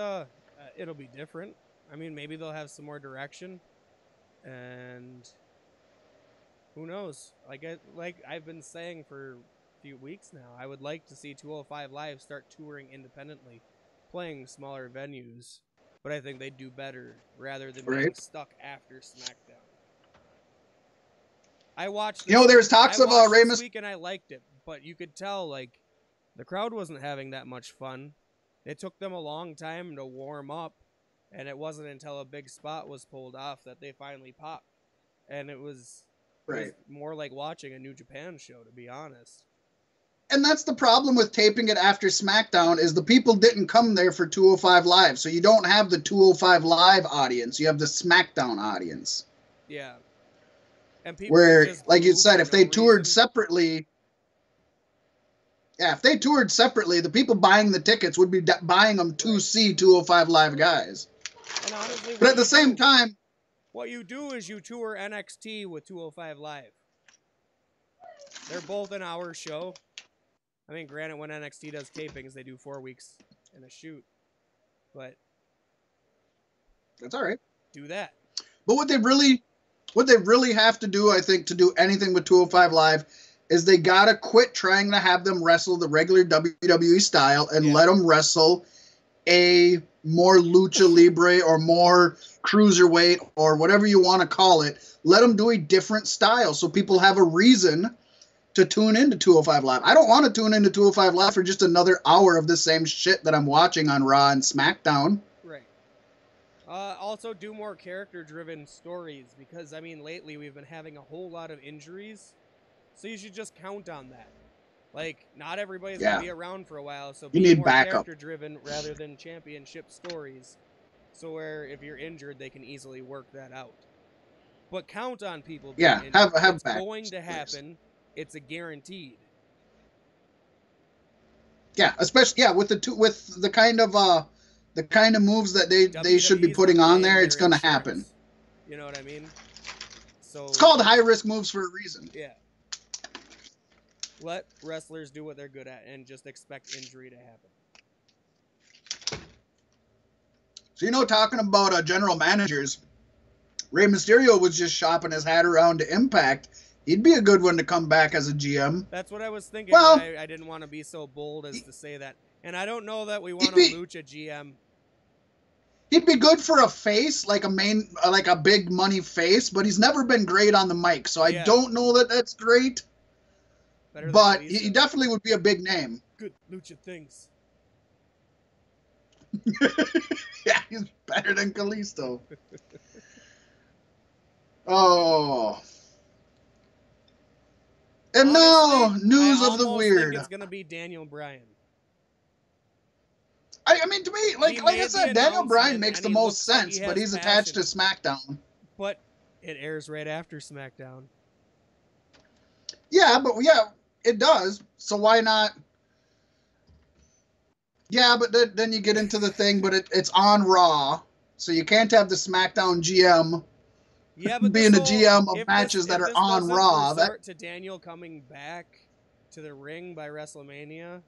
it'll be different. I mean, maybe they'll have some more direction, and who knows? Like I've been saying for a few weeks now, I would like to see 205 Live start touring independently, playing smaller venues, but I think they'd do better rather than Right. being stuck after SmackDown. I watched this, you know, there's talks of this Rey Mysterio. week and I liked it, but you could tell like the crowd wasn't having that much fun. It took them a long time to warm up, and it wasn't until a big spot was pulled off that they finally popped. And it was more like watching a New Japan show, to be honest. And that's the problem with taping it after SmackDown is the people didn't come there for 205 Live. So you don't have the 205 Live audience. You have the SmackDown audience. Yeah. And people where, like you said, if they toured separately... Yeah, if they toured separately, the people buying the tickets would be buying them to see 205 Live guys. And honestly, but at the same time... What you do is you tour NXT with 205 Live. They're both an hour show. I mean, granted, when NXT does tapings, they do 4 weeks in a shoot. But... That's all right. Do that. But what they really have to do, I think, to do anything with 205 Live is they gotta quit trying to have them wrestle the regular WWE style and let them wrestle a more lucha libre or more cruiserweight or whatever you want to call it. Let them do a different style so people have a reason to tune into 205 Live. I don't want to tune into 205 Live for just another hour of the same shit that I'm watching on Raw and SmackDown. Right. Also do more character-driven stories because, I mean, lately we've been having a whole lot of injuries. So you should just count on that. Like, not everybody's going to be around for a while, so be more character-driven rather than championship stories. So where if you're injured, they can easily work that out. But count on people being injured. It's going to happen. It's a guaranteed. Yeah, especially with the kind of moves that they should be putting on there, it's going to happen. You know what I mean? So it's called high-risk moves for a reason. Yeah. Let wrestlers do what they're good at and just expect injury to happen. So, talking about general managers, Rey Mysterio was just shopping his hat around to Impact. He'd be a good one to come back as a GM. That's what I was thinking. Well, I didn't want to be so bold as to say that. And I don't know that we want a Lucha GM. He'd be good for a face, like a big money face, but he's never been great on the mic, so I don't know that that's great. But he definitely would be a big name. Good Lucha things. Yeah, he's better than Kalisto. Oh. And now, news of the weird. I think it's going to be Daniel Bryan. I mean, to me, like I said, Daniel Bryan makes the most sense, but he's attached to SmackDown. But it airs right after SmackDown. Yeah, it does. So why not? Yeah, but then you get into the thing, but it's on Raw, so you can't have the SmackDown GM being a GM of matches that are on Raw. That to Daniel coming back to the ring by WrestleMania,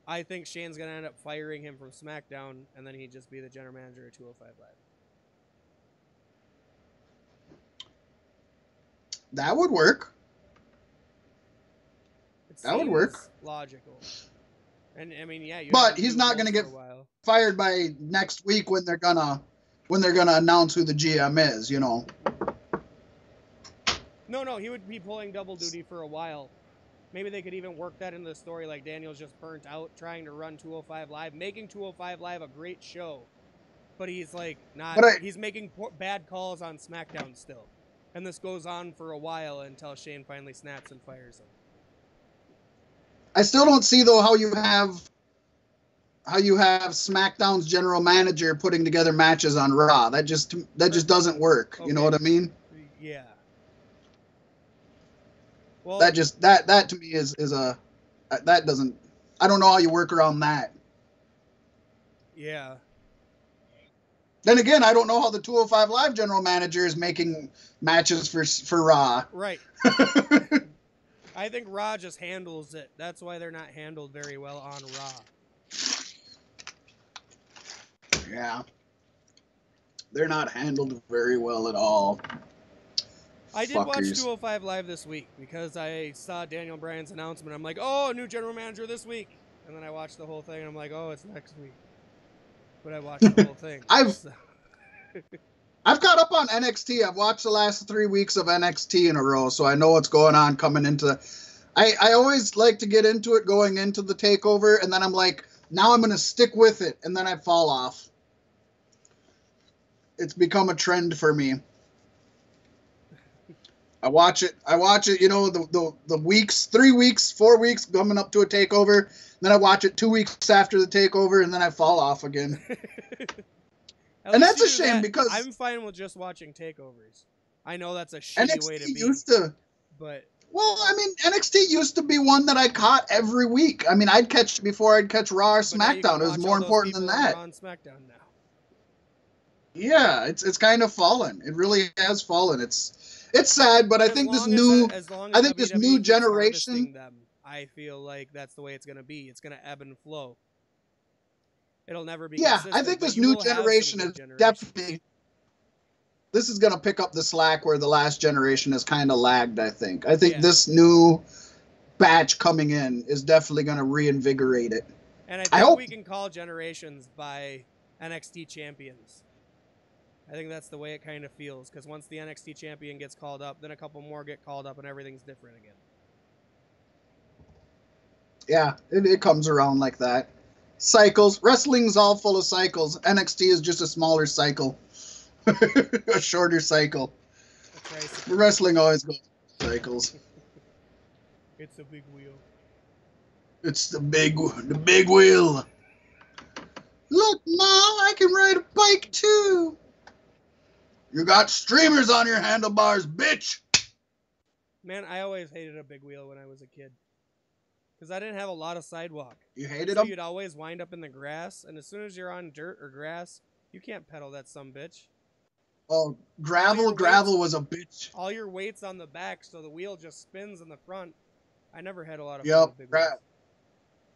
I think Shane's going to end up firing him from SmackDown, and then he'd just be the general manager of 205 Live. That would work. That would work. Logical. And I mean, yeah. But he's not going to get fired by next week when they're gonna announce who the GM is. No, he would be pulling double duty for a while. Maybe they could even work that into the story, like Daniel's just burnt out trying to run 205 Live, making 205 Live a great show, but he's like not. He's making bad calls on SmackDown still, and this goes on for a while until Shane finally snaps and fires him. I still don't see though how you have SmackDown's general manager putting together matches on Raw. That just doesn't work. Okay. You know what I mean? Yeah. Well, that to me is that doesn't. I don't know how you work around that. Yeah. Then again, I don't know how the 205 Live general manager is making matches for Raw. Right. I think Raw just handles it. That's why they're not handled very well on Raw. Yeah. They're not handled very well at all. I did watch 205 Live this week because I saw Daniel Bryan's announcement. I'm like, oh, new general manager this week. And then I watched the whole thing and I'm like, oh, it's next week. but I watched the whole thing. I've caught up on NXT. I've watched the last 3 weeks of NXT in a row, so I know what's going on coming into. I always like to get into it going into the takeover, and then I'm like, now I'm going to stick with it, and then I fall off. It's become a trend for me. I watch it, you know, the weeks, 3 weeks, 4 weeks coming up to a takeover. Then I watch it 2 weeks after the takeover, and then I fall off again. And that's a shame because I'm fine with just watching takeovers. I know that's a shitty NXT way to be. But well, I mean, NXT used to be one that I caught every week. I mean, I'd catch before I'd catch Raw or SmackDown. It was more important than that. On SmackDown now. Yeah, it's kind of fallen. It really has fallen. It's sad, but I think this new generation. Them, I feel like that's the way it's going to be. It's going to ebb and flow. It'll never be. Yeah, I think this new generation is definitely. This is going to pick up the slack where the last generation has kind of lagged, I think. I think this new batch coming in is definitely going to reinvigorate it. And I think we can call generations by NXT champions. I think that's the way it kind of feels, because once the NXT champion gets called up, then a couple more get called up, and everything's different again. Yeah, it comes around like that. Cycles. Wrestling's all full of cycles. NXT is just a smaller cycle. A shorter cycle. Wrestling always goes through cycles. It's a big wheel. It's the big wheel. Look, Ma, I can ride a bike too. You got streamers on your handlebars, bitch. Man, I always hated a big wheel when I was a kid. Because I didn't have a lot of sidewalk. You hated them? You'd always wind up in the grass, and as soon as you're on dirt or grass, you can't pedal that sumbitch. Oh, gravel was a bitch. All your weight's on the back, so the wheel just spins in the front. I never had a lot of fun with big wheels.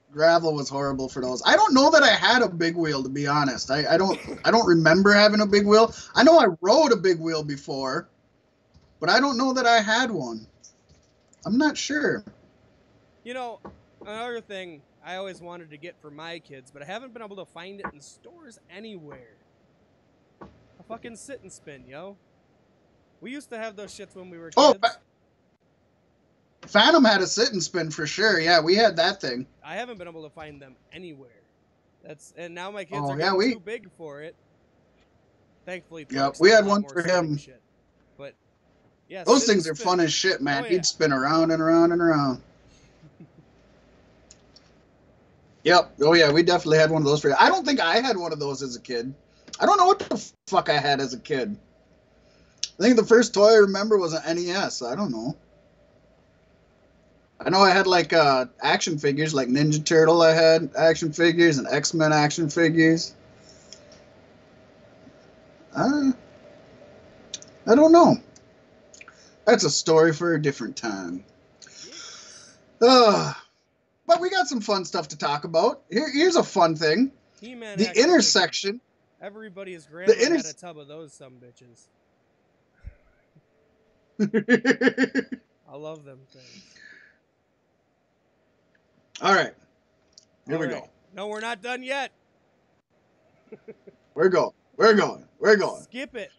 Gravel was horrible for those. I don't know that I had a big wheel, to be honest. I don't remember having a big wheel. I know I rode a big wheel before, but I don't know that I had one. I'm not sure. You know, another thing I always wanted to get for my kids, but I haven't been able to find it in stores anywhere. A fucking sit and spin, yo. We used to have those shits when we were kids. Oh, Phantom had a sit and spin for sure. Yeah, we had that thing. I haven't been able to find them anywhere. And now my kids are getting too big for it. Thankfully, yeah, we had one for him. Shit. But yeah, those things are fun as shit, man. He'd spin around and around and around. Yep. Oh yeah, we definitely had one of those for you. I don't think I had one of those as a kid. I don't know what the fuck I had as a kid. I think the first toy I remember was an NES. I don't know. I know I had like action figures, like Ninja Turtle. I had action figures and X-Men action figures. I don't know. That's a story for a different time. But we got some fun stuff to talk about. Here's a fun thing. The intersection. Everybody's grandma had a tub of those sumbitches. I love them things. All right. Here we go. No, we're not done yet. We're going. Skip it.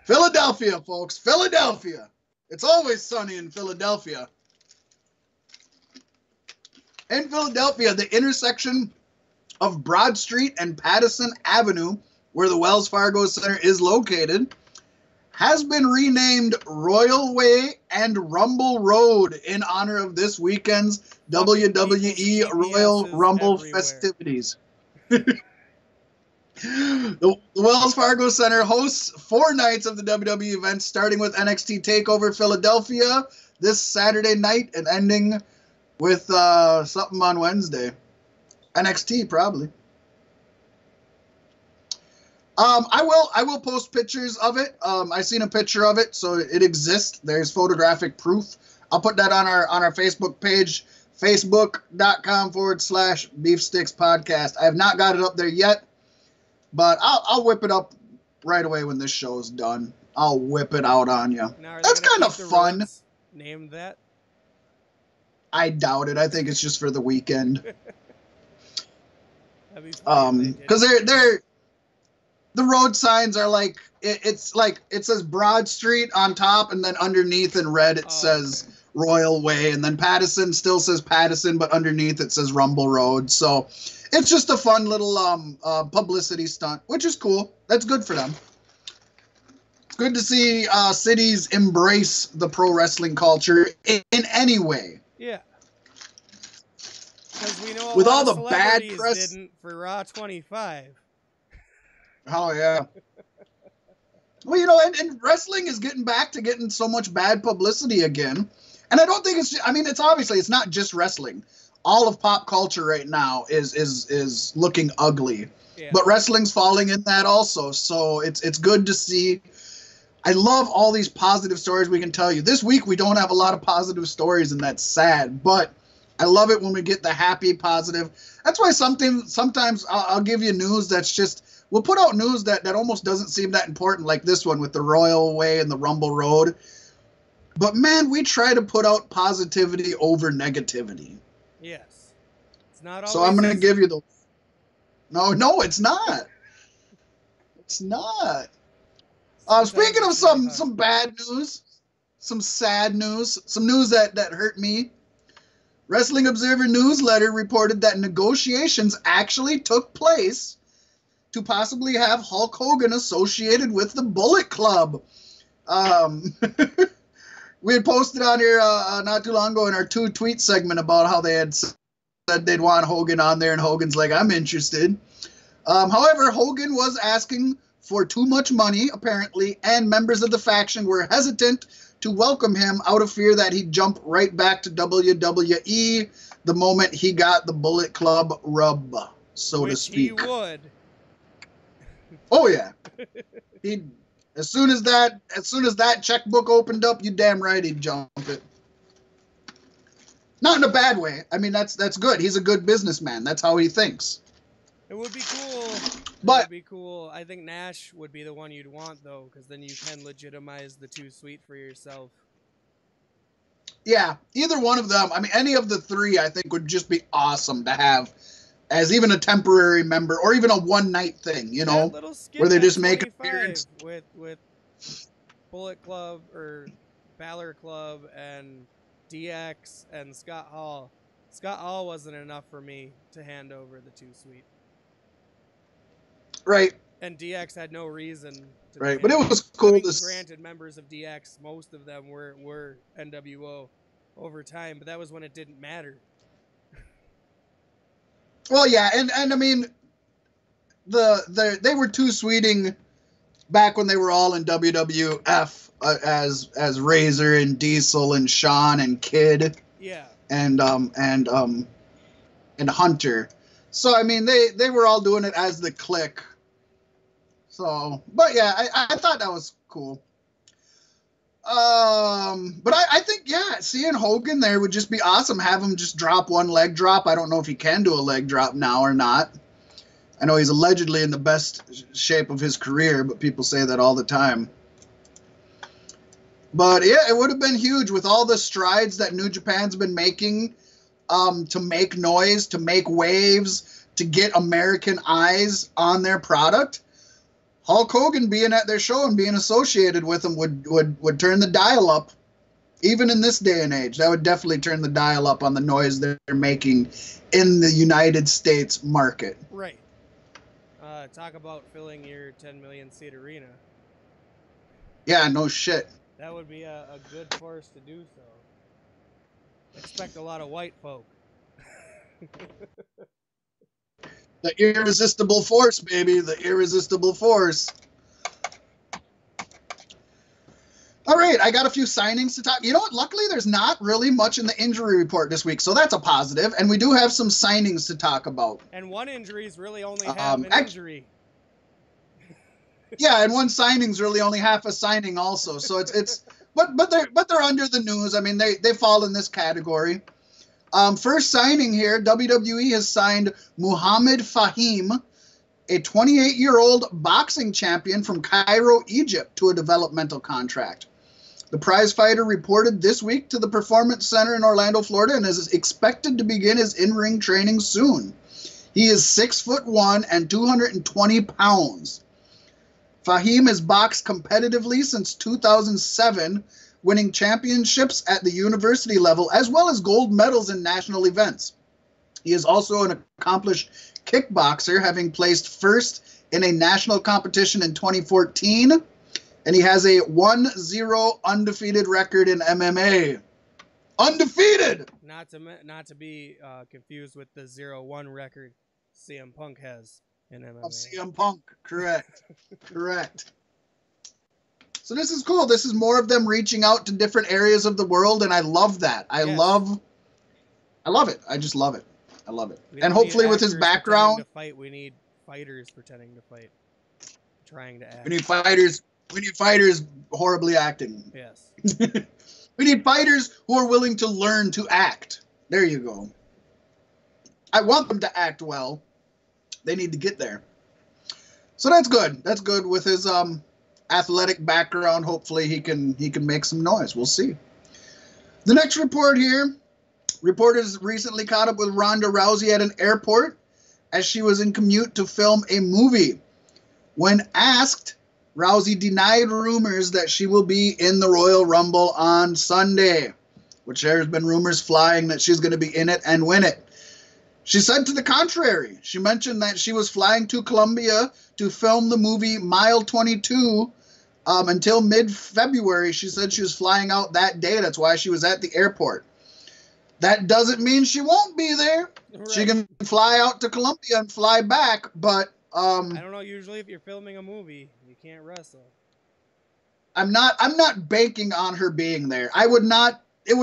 Philadelphia, folks. Philadelphia. It's always sunny in Philadelphia. In Philadelphia, the intersection of Broad Street and Patterson Avenue, where the Wells Fargo Center is located, has been renamed Royal Way and Rumble Road in honor of this weekend's WWE Royal Rumble festivities. The Wells Fargo Center hosts 4 nights of the WWE event, starting with NXT TakeOver Philadelphia this Saturday night and ending with something on Wednesday. NXT, probably. I will post pictures of it. I seen a picture of it, so it exists. There's photographic proof. I'll put that on our Facebook page, facebook.com/Beefsticks Podcast. I have not got it up there yet, but I'll whip it up right away when this show is done. I'll whip it out on you. That's kind of fun. Name that? I doubt it. I think it's just for the weekend. That'd be funny if they did. Because they're the road signs are like it's like it says Broad Street on top, and then underneath in red it says Royal Way, and then Pattison still says Pattison, but underneath it says Rumble Road. So it's just a fun little publicity stunt, which is cool. That's good for them. It's good to see cities embrace the pro wrestling culture in any way. Yeah. Because we know with all the bad press didn't for Raw 25. Oh yeah. Well, you know, and wrestling is getting back to getting so much bad publicity again. And I don't think it's obviously it's not just wrestling. All of pop culture right now is looking ugly. Yeah. But wrestling's falling in that also. So it's good to see. I love all these positive stories we can tell you. This week we don't have a lot of positive stories, and that's sad. But I love it when we get the happy, positive. That's why sometimes I'll give you news that's just, we'll put out news that almost doesn't seem that important, like this one with the Royal Way and the Rumble Road. But man, we try to put out positivity over negativity. Yes. It's not always. So I'm going to give you the. No, it's not. It's not. Speaking of some bad news, some sad news, some news that hurt me. Wrestling Observer Newsletter reported that negotiations actually took place to possibly have Hulk Hogan associated with the Bullet Club. We had posted on here not too long ago in our 2 tweet segment about how they had said they'd want Hogan on there, and Hogan's like, I'm interested. However, Hogan was asking for too much money, apparently, and members of the faction were hesitant to welcome him out of fear that he'd jump right back to WWE the moment he got the Bullet Club rub, so to speak. He would. Oh yeah. He'd as soon as that checkbook opened up, you damn right he'd jump it. Not in a bad way. I mean, that's good. He's a good businessman. That's how he thinks. It would be cool. But it would be cool. I think Nash would be the one you'd want, though, because then you can legitimize the Too Sweet for yourself. Yeah, either one of them. I mean, any of the 3, I think, would just be awesome to have as even a temporary member or even a one-night thing, you know, where they just make an appearance. With Bullet Club or Balor Club and DX and Scott Hall. Scott Hall wasn't enough for me to hand over the Too Sweet. Right. And DX had no reason to. Right, but it was cool to. Granted, members of DX, most of them were NWO over time, but that was when it didn't matter. Well, yeah, and I mean, they were Too Sweeting back when they were all in WWF as Razor and Diesel and Shawn and Kid. Yeah. And Hunter. So I mean, they were all doing it as the Clique. So, but yeah, I thought that was cool. But I think, yeah, seeing Hogan there would just be awesome. Have him just drop one leg drop. I don't know if he can do a leg drop now or not. I know he's allegedly in the best shape of his career, but people say that all the time. But yeah, it would have been huge with all the strides that New Japan's been making to make noise, to make waves, to get American eyes on their product. Hulk Hogan being at their show and being associated with them would turn the dial up. Even in this day and age, that would definitely turn the dial up on the noise they're making in the United States market. Right. Talk about filling your 10 million seat arena. Yeah, no shit. That would be a good force to do so. Expect a lot of white folk. The irresistible force, baby. The irresistible force. All right, I got a few signings to talk. You know what? Luckily, there's not really much in the injury report this week, so that's a positive. And we do have some signings to talk about. And one injury's really only half an injury. Yeah, and one signing's really only half a signing, also. So but they're under the news. I mean, they fall in this category. First signing here, WWE has signed Muhammad Fahim, a 28-year-old boxing champion from Cairo, Egypt, to a developmental contract. The prize fighter reported this week to the Performance Center in Orlando, Florida, and is expected to begin his in-ring training soon. He is 6'1" and 220 pounds. Fahim has boxed competitively since 2007, winning championships at the university level as well as gold medals in national events. He is also an accomplished kickboxer, having placed first in a national competition in 2014, and he has a 1-0 undefeated record in MMA. Undefeated! Not to be confused with the 0-1 record CM Punk has in MMA. Of CM Punk, correct. Correct. So this is cool. This is more of them reaching out to different areas of the world, and I love that. I love it. I just love it. I love it. And hopefully with his background, to fight, we need fighters pretending to fight, trying to act. We need fighters horribly acting. Yes. We need fighters who are willing to learn to act. There you go. I want them to act well. They need to get there. So that's good. That's good with his athletic background. Hopefully he can make some noise. We'll see. The next report here. Reporters recently caught up with Ronda Rousey at an airport as she was in commute to film a movie. When asked, Rousey denied rumors that she will be in the Royal Rumble on Sunday, which there has been rumors flying that she's going to be in it and win it. She said to the contrary. She mentioned that she was flying to Colombia to film the movie Mile 22 until mid-February. She said she was flying out that day. That's why she was at the airport. That doesn't mean she won't be there. Right. She can fly out to Colombia and fly back, but I don't know. Usually, if you're filming a movie, you can't wrestle. I'm not banking on her being there. It would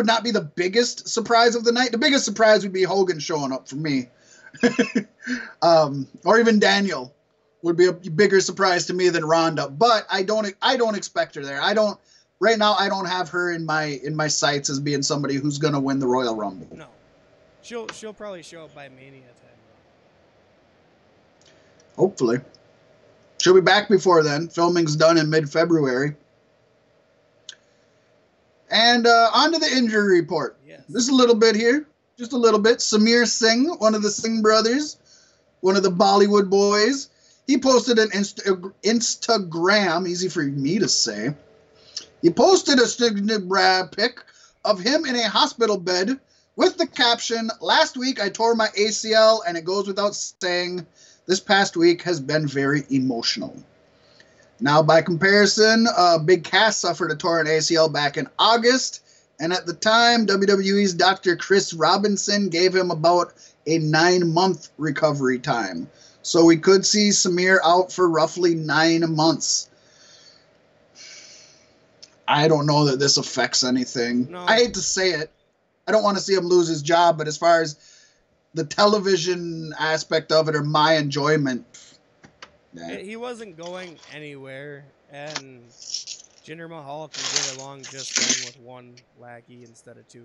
not be the biggest surprise of the night. The biggest surprise would be Hogan showing up for me, or even Daniel would be a bigger surprise to me than Ronda. But I don't expect her there. Right now, I don't have her in my sights as being somebody who's going to win the Royal Rumble. No. She'll probably show up by Mania time. Hopefully. She'll be back before then. Filming's done in mid-February. And on to the injury report. Yes. Just a little bit here. Just a little bit. Samir Singh, one of the Singh brothers, one of the Bollywood boys, he posted an Instagram, easy for me to say. He posted a Instagram pic of him in a hospital bed with the caption, "Last week I tore my ACL, and it goes without saying, this past week has been very emotional." Now, by comparison, Big Cass suffered a torn ACL back in August, and at the time, WWE's Dr. Chris Robinson gave him about a 9-month recovery time. So we could see Samir out for roughly 9 months. I don't know that this affects anything. No. I hate to say it. I don't want to see him lose his job, but as far as the television aspect of it or my enjoyment, he wasn't going anywhere, and Jinder Mahal can get along just fine with one lackey instead of two.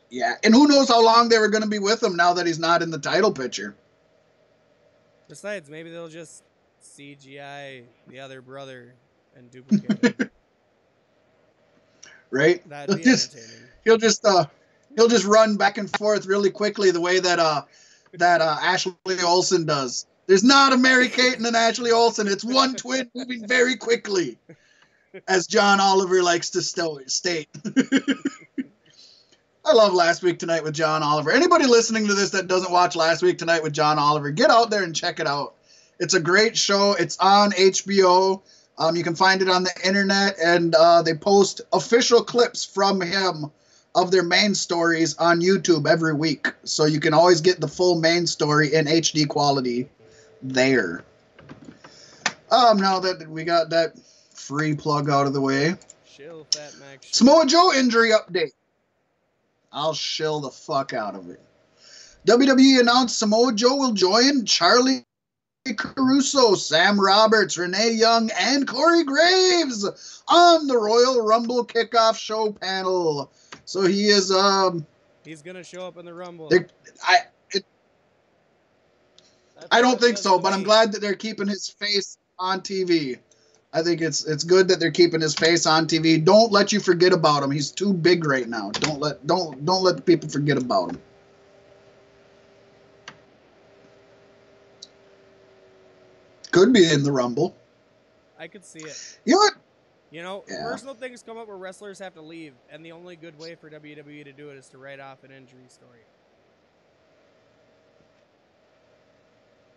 Yeah, and who knows how long they were going to be with him now that he's not in the title picture. Besides, maybe they'll just CGI the other brother and duplicate it. Right? That'd be entertaining. He'll just run back and forth really quickly the way that Ashley Olsen does. There's not a Mary-Kate and an Ashley Olsen. It's one twin moving very quickly, as John Oliver likes to state. I love Last Week Tonight with John Oliver. Anybody listening to this that doesn't watch Last Week Tonight with John Oliver, get out there and check it out. It's a great show. It's on HBO. You can find it on the internet, and they post official clips from him of their main stories on YouTube every week. So you can always get the full main story in HD quality there. Now that we got that free plug out of the way. Shill, Fat Max. Samoa Joe injury update. I'll shill the fuck out of it. WWE announced Samoa Joe will join Charlie Caruso, Sam Roberts, Renee Young, and Corey Graves on the Royal Rumble kickoff show panel. So he is he's gonna show up in the Rumble. I don't think so, but I'm glad that they're keeping his face on TV. I think it's good that they're keeping his face on TV. Don't let you forget about him. He's too big right now. Don't let the people forget about him. could be in the Rumble. I could see it. You know what? You know, personal things come up where wrestlers have to leave, and the only good way for WWE to do it is to write off an injury story.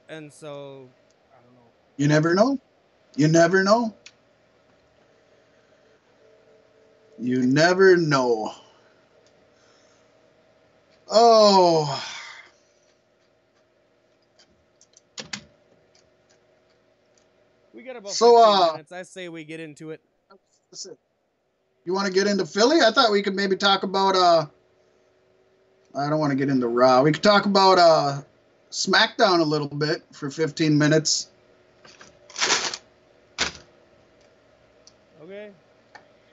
And so, I don't know. You never know. You never know. You never know. Oh. We got about 15 minutes. I say we get into it. You want to get into Philly? I thought we could maybe talk about I don't want to get into Raw. We could talk about SmackDown a little bit for 15 minutes. Okay.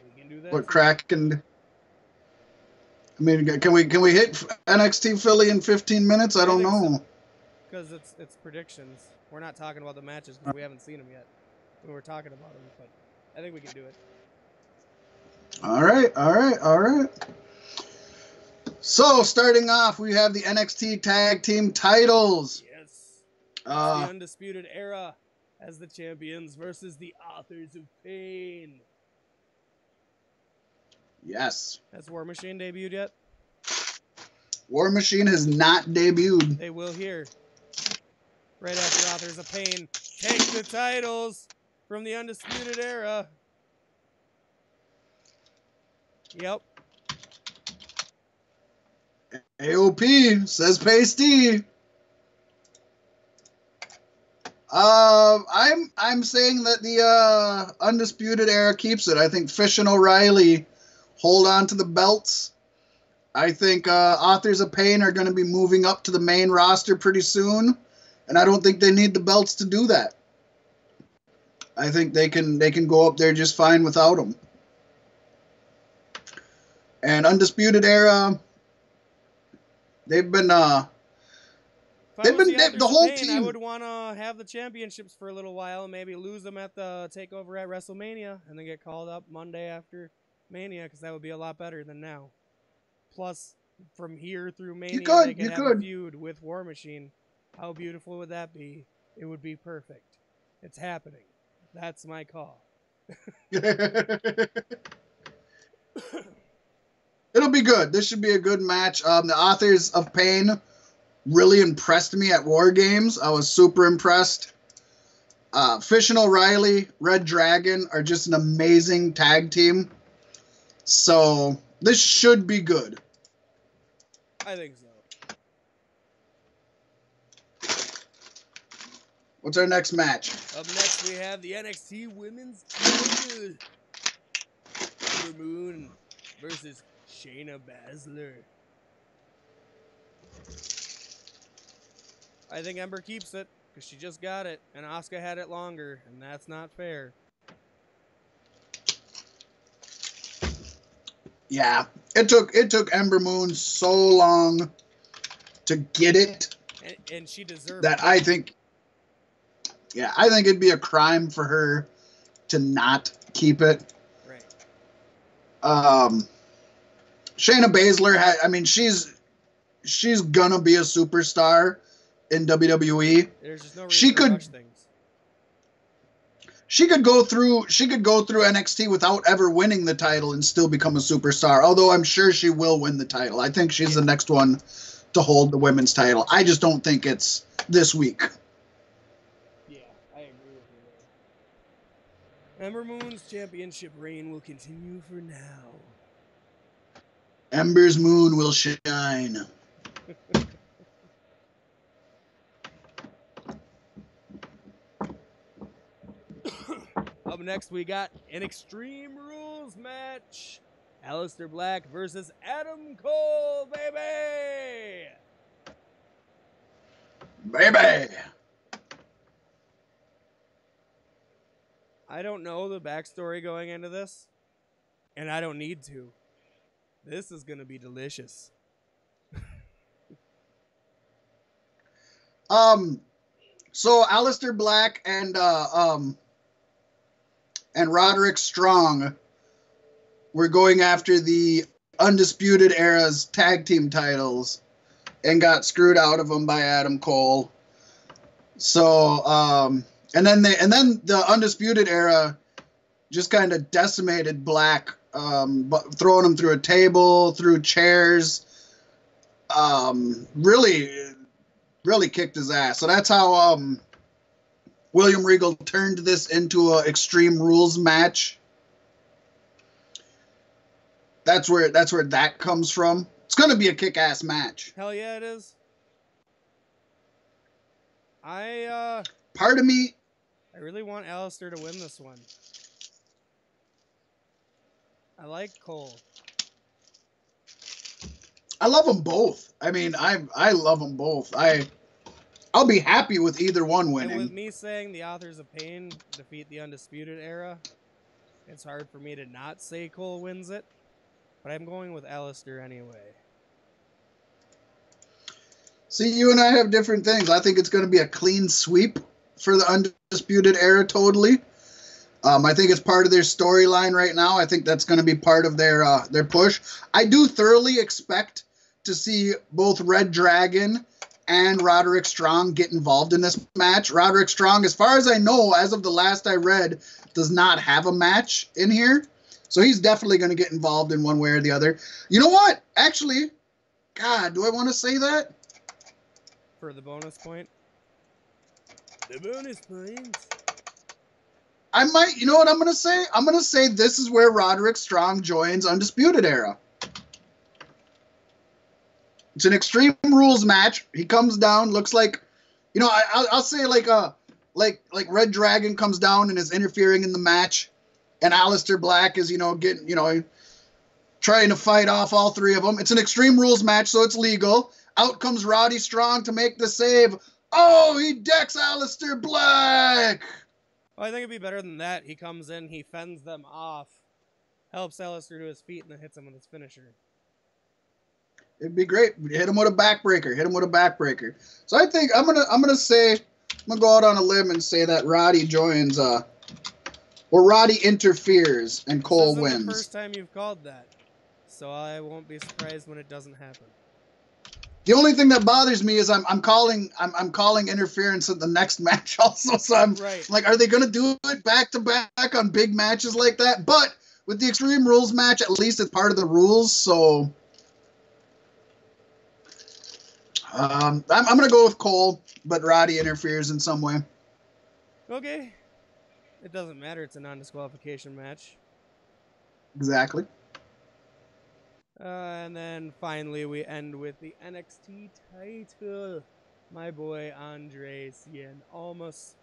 We can do that. What cracking? I mean, can we hit NXT Philly in 15 minutes? I don't know. Because it's predictions. We're not talking about the matches because we haven't seen them yet. We were talking about them, but I think we can do it. All right. So, starting off, we have the NXT Tag Team titles. Yes. The Undisputed Era as the champions versus the Authors of Pain. Yes. Has War Machine debuted yet? War Machine has not debuted. They will here. Right after Authors of Pain take the titles from the Undisputed Era. Yep. AOP says Pasty. I'm saying that the Undisputed Era keeps it. I think Fish and O'Reilly hold on to the belts. I think Authors of Pain are going to be moving up to the main roster pretty soon, and I don't think they need the belts to do that. I think they can go up there just fine without them. And Undisputed Era, they've been the whole team. I would want to have the championships for a little while and maybe lose them at the takeover at WrestleMania and then get called up Monday after Mania because that would be a lot better than now. Plus, from here through Mania, they could have a feud with War Machine. How beautiful would that be? It would be perfect. It's happening. That's my call. It'll be good. This should be a good match. The Authors of Pain really impressed me at War Games. I was super impressed. Fish and O'Reilly, Red Dragon are just an amazing tag team. So this should be good. I think so. What's our next match? Up next, we have the NXT Women's title. Ember Moon versus Shayna Baszler. I think Ember keeps it because she just got it, and Asuka had it longer, and that's not fair. Yeah, it took Ember Moon so long to get it, and she deserved that. It. I think it'd be a crime for her to not keep it. Right. Shayna Baszler she's gonna be a superstar in WWE. There's just no reason to rush things. She could go through NXT without ever winning the title and still become a superstar. Although I'm sure she will win the title. I think she's the next one to hold the women's title. I just don't think it's this week. Yeah, I agree with you there. Ember Moon's championship reign will continue for now. Ember's moon will shine. Up next, we got an Extreme Rules match. Aleister Black versus Adam Cole, baby! Baby! I don't know the backstory going into this, and I don't need to. This is going to be delicious. So Aleister Black and Roderick Strong were going after the Undisputed Era's tag team titles and got screwed out of them by Adam Cole. So And then the Undisputed Era just kind of decimated Black, throwing him through a table, through chairs. Really kicked his ass. So that's how William Regal turned this into an Extreme Rules match. That's where that comes from. It's going to be a kick-ass match. Hell yeah, it is. Part of me, I really want Alistair to win this one. I like Cole. I love them both. I mean, I love them both. I'll be happy with either one winning. And with me saying the Authors of Pain defeat the Undisputed Era, it's hard for me to not say Cole wins it. But I'm going with Alistair anyway. See, you and I have different things. I think it's going to be a clean sweep for the Undisputed Era, totally. I think it's part of their storyline right now. I think that's going to be part of their push. I do thoroughly expect to see both Red Dragon and Roderick Strong get involved in this match. Roderick Strong, as far as I know, as of the last I read, does not have a match in here. So he's definitely going to get involved in one way or the other. You know what? Actually, God, do I want to say that? For the bonus point? The bonus points. I might, you know what I'm going to say? I'm going to say this is where Roderick Strong joins Undisputed Era. It's an Extreme Rules match. He comes down, looks like, you know, I'll say like Red Dragon comes down and is interfering in the match. And Aleister Black is, trying to fight off all three of them. It's an Extreme Rules match, so it's legal. Out comes Roddy Strong to make the save. Oh, he decks Aleister Black. Well, I think it'd be better than that. He comes in, he fends them off, helps Aleister to his feet, and then hits him with his finisher. It'd be great. Hit him with a backbreaker. So I think I'm gonna go out on a limb and say that Roddy joins or Roddy interferes and Cole wins. This isn't the first time you've called that, so I won't be surprised when it doesn't happen. The only thing that bothers me is I'm calling interference at the next match also. So I'm like, are they going to do it back to back on big matches like that? But with the Extreme Rules match, at least it's part of the rules. So I'm going to go with Cole, but Roddy interferes in some way. Okay. It doesn't matter. It's a non-disqualification match. Exactly. And then finally we end with the NXT title. My boy Andre Cien Almas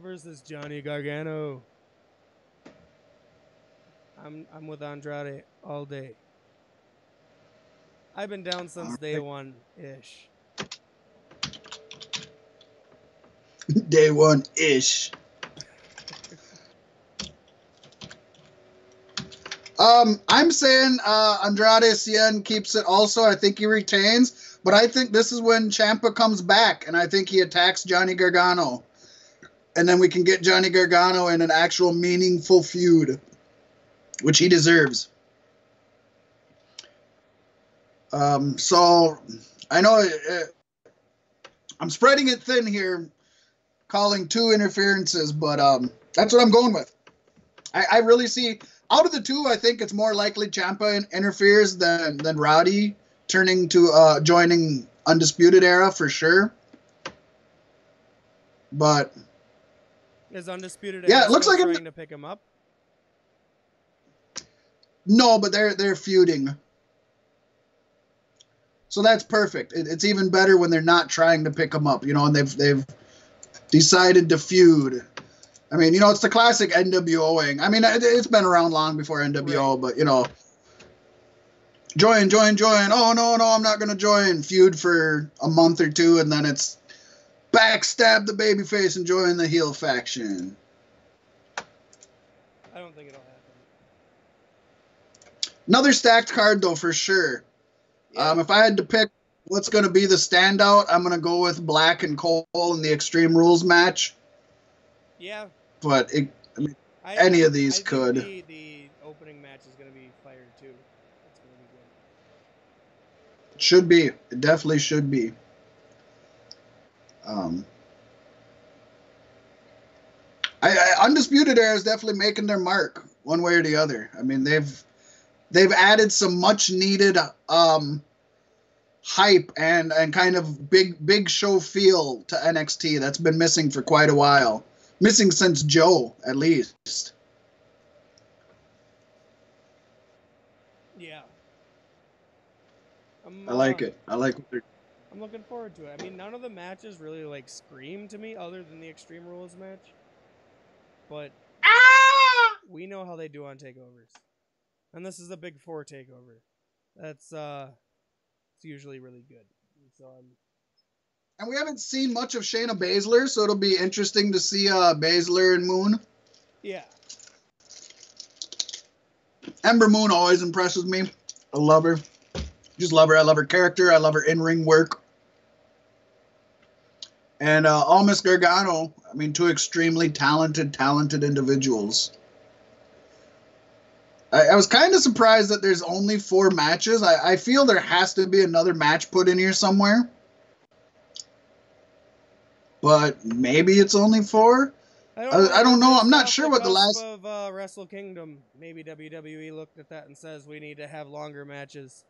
versus Johnny Gargano. I'm with Andrade all day. I've been down since day one-ish. Day one-ish. I'm saying Andrade Cien keeps it also. I think he retains. But I think this is when Ciampa comes back, and I think he attacks Johnny Gargano. And then we can get Johnny Gargano in an actual meaningful feud, which he deserves. So I know I'm spreading it thin here, calling two interferences, but that's what I'm going with. I really see... Out of the two, I think it's more likely Ciampa interferes than Roddy turning to joining Undisputed Era for sure. But is Undisputed Era it looks like trying to pick him up? No, but they're feuding. So that's perfect. It's even better when they're not trying to pick him up, and they've decided to feud. I mean, it's the classic NWOing. I mean, it's been around long before NWO, right. But, join. Oh, no, I'm not going to join. Feud for a month or two, and then it's backstab the babyface and join the heel faction. I don't think it'll happen. Another stacked card, though, for sure. Yeah. If I had to pick what's going to be the standout, I'm going to go with Black and Cole in the Extreme Rules match. Yeah. But any of these could. The opening match is going to be fire too. It's going to be good. It should be. It definitely should be. Undisputed Era is definitely making their mark one way or the other. I mean, they've added some much needed hype and kind of big show feel to NXT that's been missing for quite a while. Missing since Joe, at least. Yeah. I like it. I like what they're... I'm looking forward to it. I mean, none of the matches really like scream to me other than the Extreme Rules match. But we know how they do on takeovers. And this is a big 4 takeover. That's it's usually really good. So and we haven't seen much of Shayna Baszler, so it'll be interesting to see Baszler and Moon. Yeah. Ember Moon always impresses me. I love her. Just love her. I love her character. I love her in-ring work. And Almas Gargano, I mean, two extremely talented individuals. I was kind of surprised that there's only 4 matches. I feel there has to be another match put in here somewhere. But maybe it's only 4. I don't know. I'm not sure what the last of Wrestle Kingdom. Maybe WWE looked at that and says we need to have longer matches.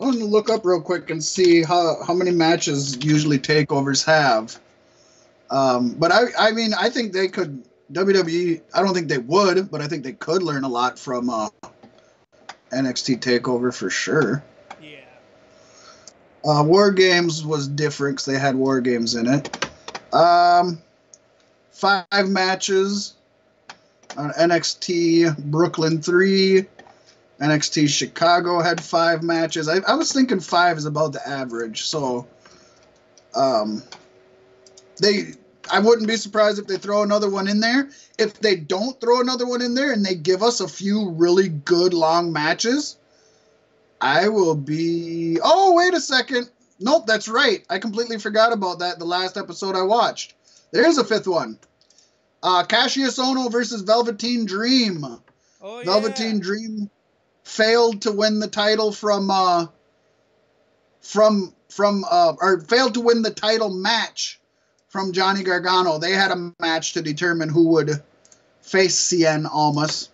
I'm gonna look up real quick and see how many matches usually takeovers have. But I mean I think they could WWE. I don't think they would, but I think they could learn a lot from NXT Takeover for sure. Yeah. War Games was different because they had War Games in it. 5 matches on NXT Brooklyn 3. NXT Chicago had 5 matches. I was thinking 5 is about the average. So I wouldn't be surprised if they throw another one in there. If they don't throw another one in there and they give us a few really good long matches, I will be... Oh, wait a second. Nope, that's right. I completely forgot about that the last episode I watched. There's a 5th one. Cassius Ohno versus Velveteen Dream. Oh, Velveteen yeah. Dream failed to win the title or failed to win the title match from Johnny Gargano. They had a match to determine who would face Cien Almas.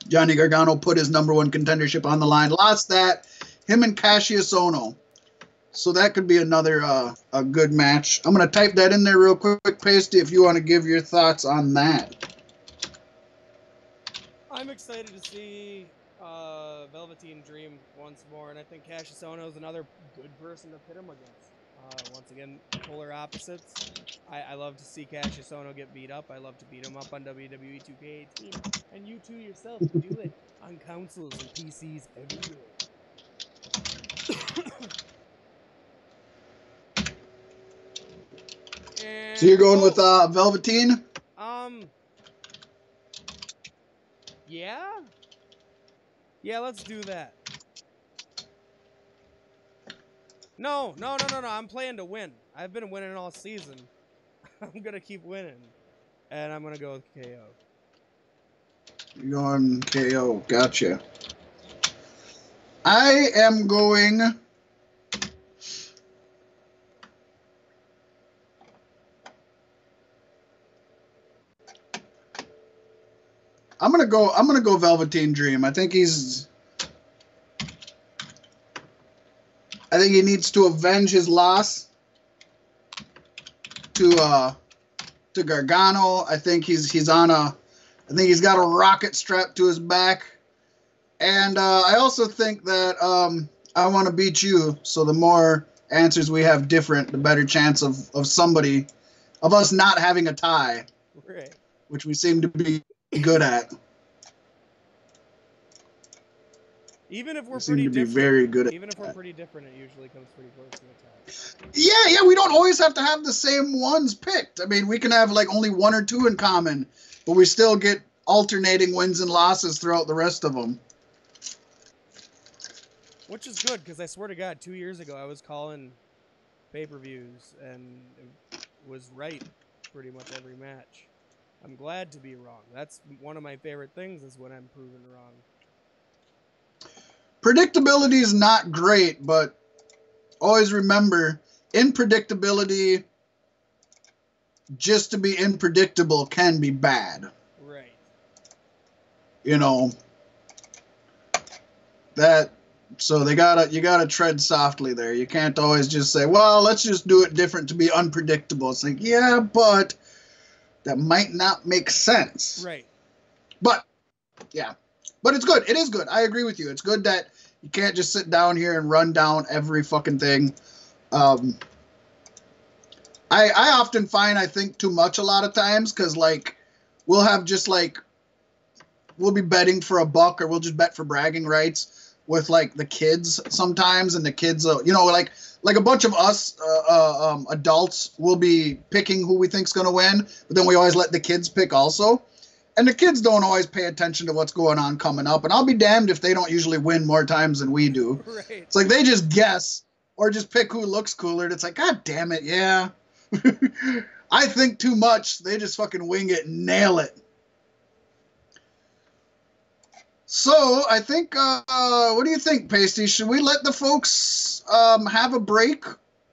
Johnny Gargano put his #1 contendership on the line. Lost that. Him and Cassius Ohno. So that could be another a good match. I'm going to type that in there real quick, Pasty, if you want to give your thoughts on that. I'm excited to see Velveteen Dream once more, and I think Cassius Ohno is another good person to pit him against. Once again, polar opposites. I love to see Cassius Ohno get beat up. I love to beat him up on WWE 2K18. And you too yourself can do it on consoles and PCs everywhere. So you're going with Velveteen? Yeah? Yeah, let's do that. No. I'm playing to win. I've been winning all season. I'm going to keep winning. And I'm going to go with KO. You're going KO. Gotcha. I am going... I'm gonna go Velveteen Dream. I think he needs to avenge his loss to Gargano. I think he's got a rocket strapped to his back. And I also think that I want to beat you. So the more answers we have different, the better chance of us not having a tie. Right. Which we seem to be good at. Even if we're pretty different, even if we're pretty different, it usually comes pretty close to a tie. Yeah, we don't always have to have the same ones picked. I mean, we can have like only 1 or 2 in common, but we still get alternating wins and losses throughout the rest of them. Which is good, because I swear to God, 2 years ago I was calling pay-per-views and it was right pretty much every match. I'm glad to be wrong. That's one of my favorite things is when I'm proven wrong. Predictability is not great, but always remember, in predictability, just to be unpredictable can be bad. Right. You know, that, so you gotta tread softly there. You can't always just say, well, let's just do it different to be unpredictable. It's like, yeah, but that might not make sense. Right. But, yeah. But it's good. It is good. I agree with you. It's good that you can't just sit down here and run down every fucking thing. I often find I think too much a lot of times, because, like, we'll have just, like, we'll be betting for a buck, or we'll just bet for bragging rights with, like, the kids sometimes, and the kids, you know, like a bunch of us adults will be picking who we think's going to win, but then we always let the kids pick also. And the kids don't always pay attention to what's going on coming up, and I'll be damned if they don't usually win more times than we do. right. It's like they just guess or just pick who looks cooler, and it's like, God damn it, yeah. I think too much. They just fucking wing it and nail it. So I think, what do you think, Pasty? Should we let the folks have a break?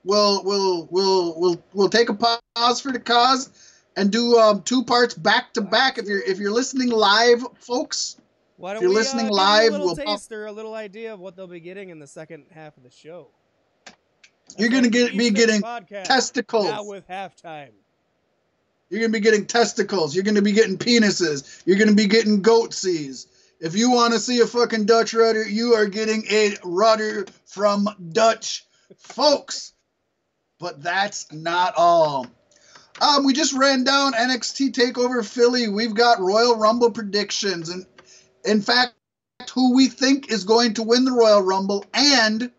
We'll take a pause for the cause and do 2 parts back to back. If you're listening live, folks. Why don't if you're we listening give live, you a little taster, a little idea of what they'll be getting in the second half of the show. You're gonna be getting testicles. Now with halftime. You're gonna be getting testicles. You're gonna be getting penises. You're gonna be getting goatsies. If you want to see a fucking Dutch rudder, you are getting a rudder from Dutch folks. But that's not all. We just ran down NXT TakeOver Philly. We've got Royal Rumble predictions, and in fact, who we think is going to win the Royal Rumble, and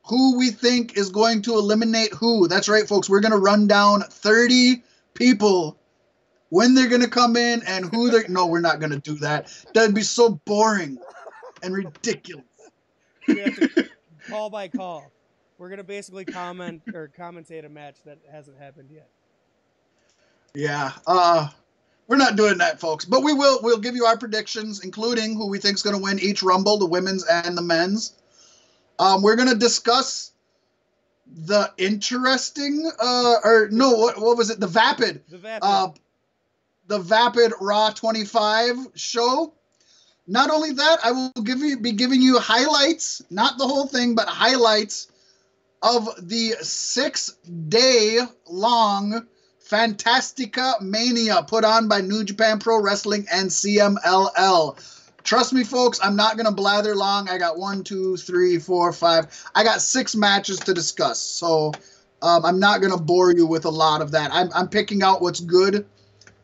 who we think is going to eliminate who. That's right, folks. We're going to run down 30 people, when they're going to come in and who they're... No, we're not going to do that. That'd be so boring and ridiculous. We have to call by call. We're going to basically commentate a match that hasn't happened yet. Yeah. We're not doing that, folks. But we'll give you our predictions, including who we think is going to win each Rumble, the women's and the men's. We're going to discuss the interesting, what was it? The vapid. The vapid Raw 25 show. Not only that, I will be giving you highlights, not the whole thing, but highlights of the 6-day-long Fantastica Mania put on by New Japan Pro Wrestling and CMLL. Trust me, folks, I'm not going to blather long. I got 1, 2, 3, 4, 5. I got 6 matches to discuss, so I'm not going to bore you with a lot of that. I'm picking out what's good,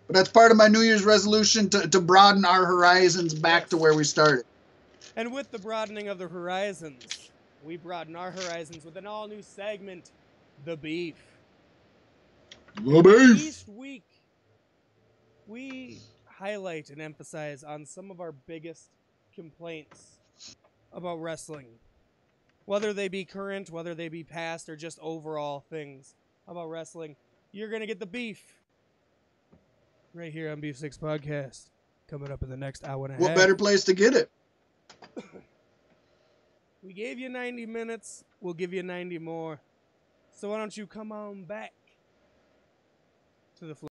but that's part of my New Year's resolution to broaden our horizons back to where we started. And with the broadening of the horizons, we broaden our horizons with an all-new segment, The Beef. The Beef! Each week, we highlight and emphasize on some of our biggest complaints about wrestling. Whether they be current, whether they be past, or just overall things about wrestling. You're going to get the beef right here on Beef 6 Podcast. Coming up in the next hour and a half. What better place to get it? We gave you 90 minutes. We'll give you 90 more. So why don't you come on back to the floor?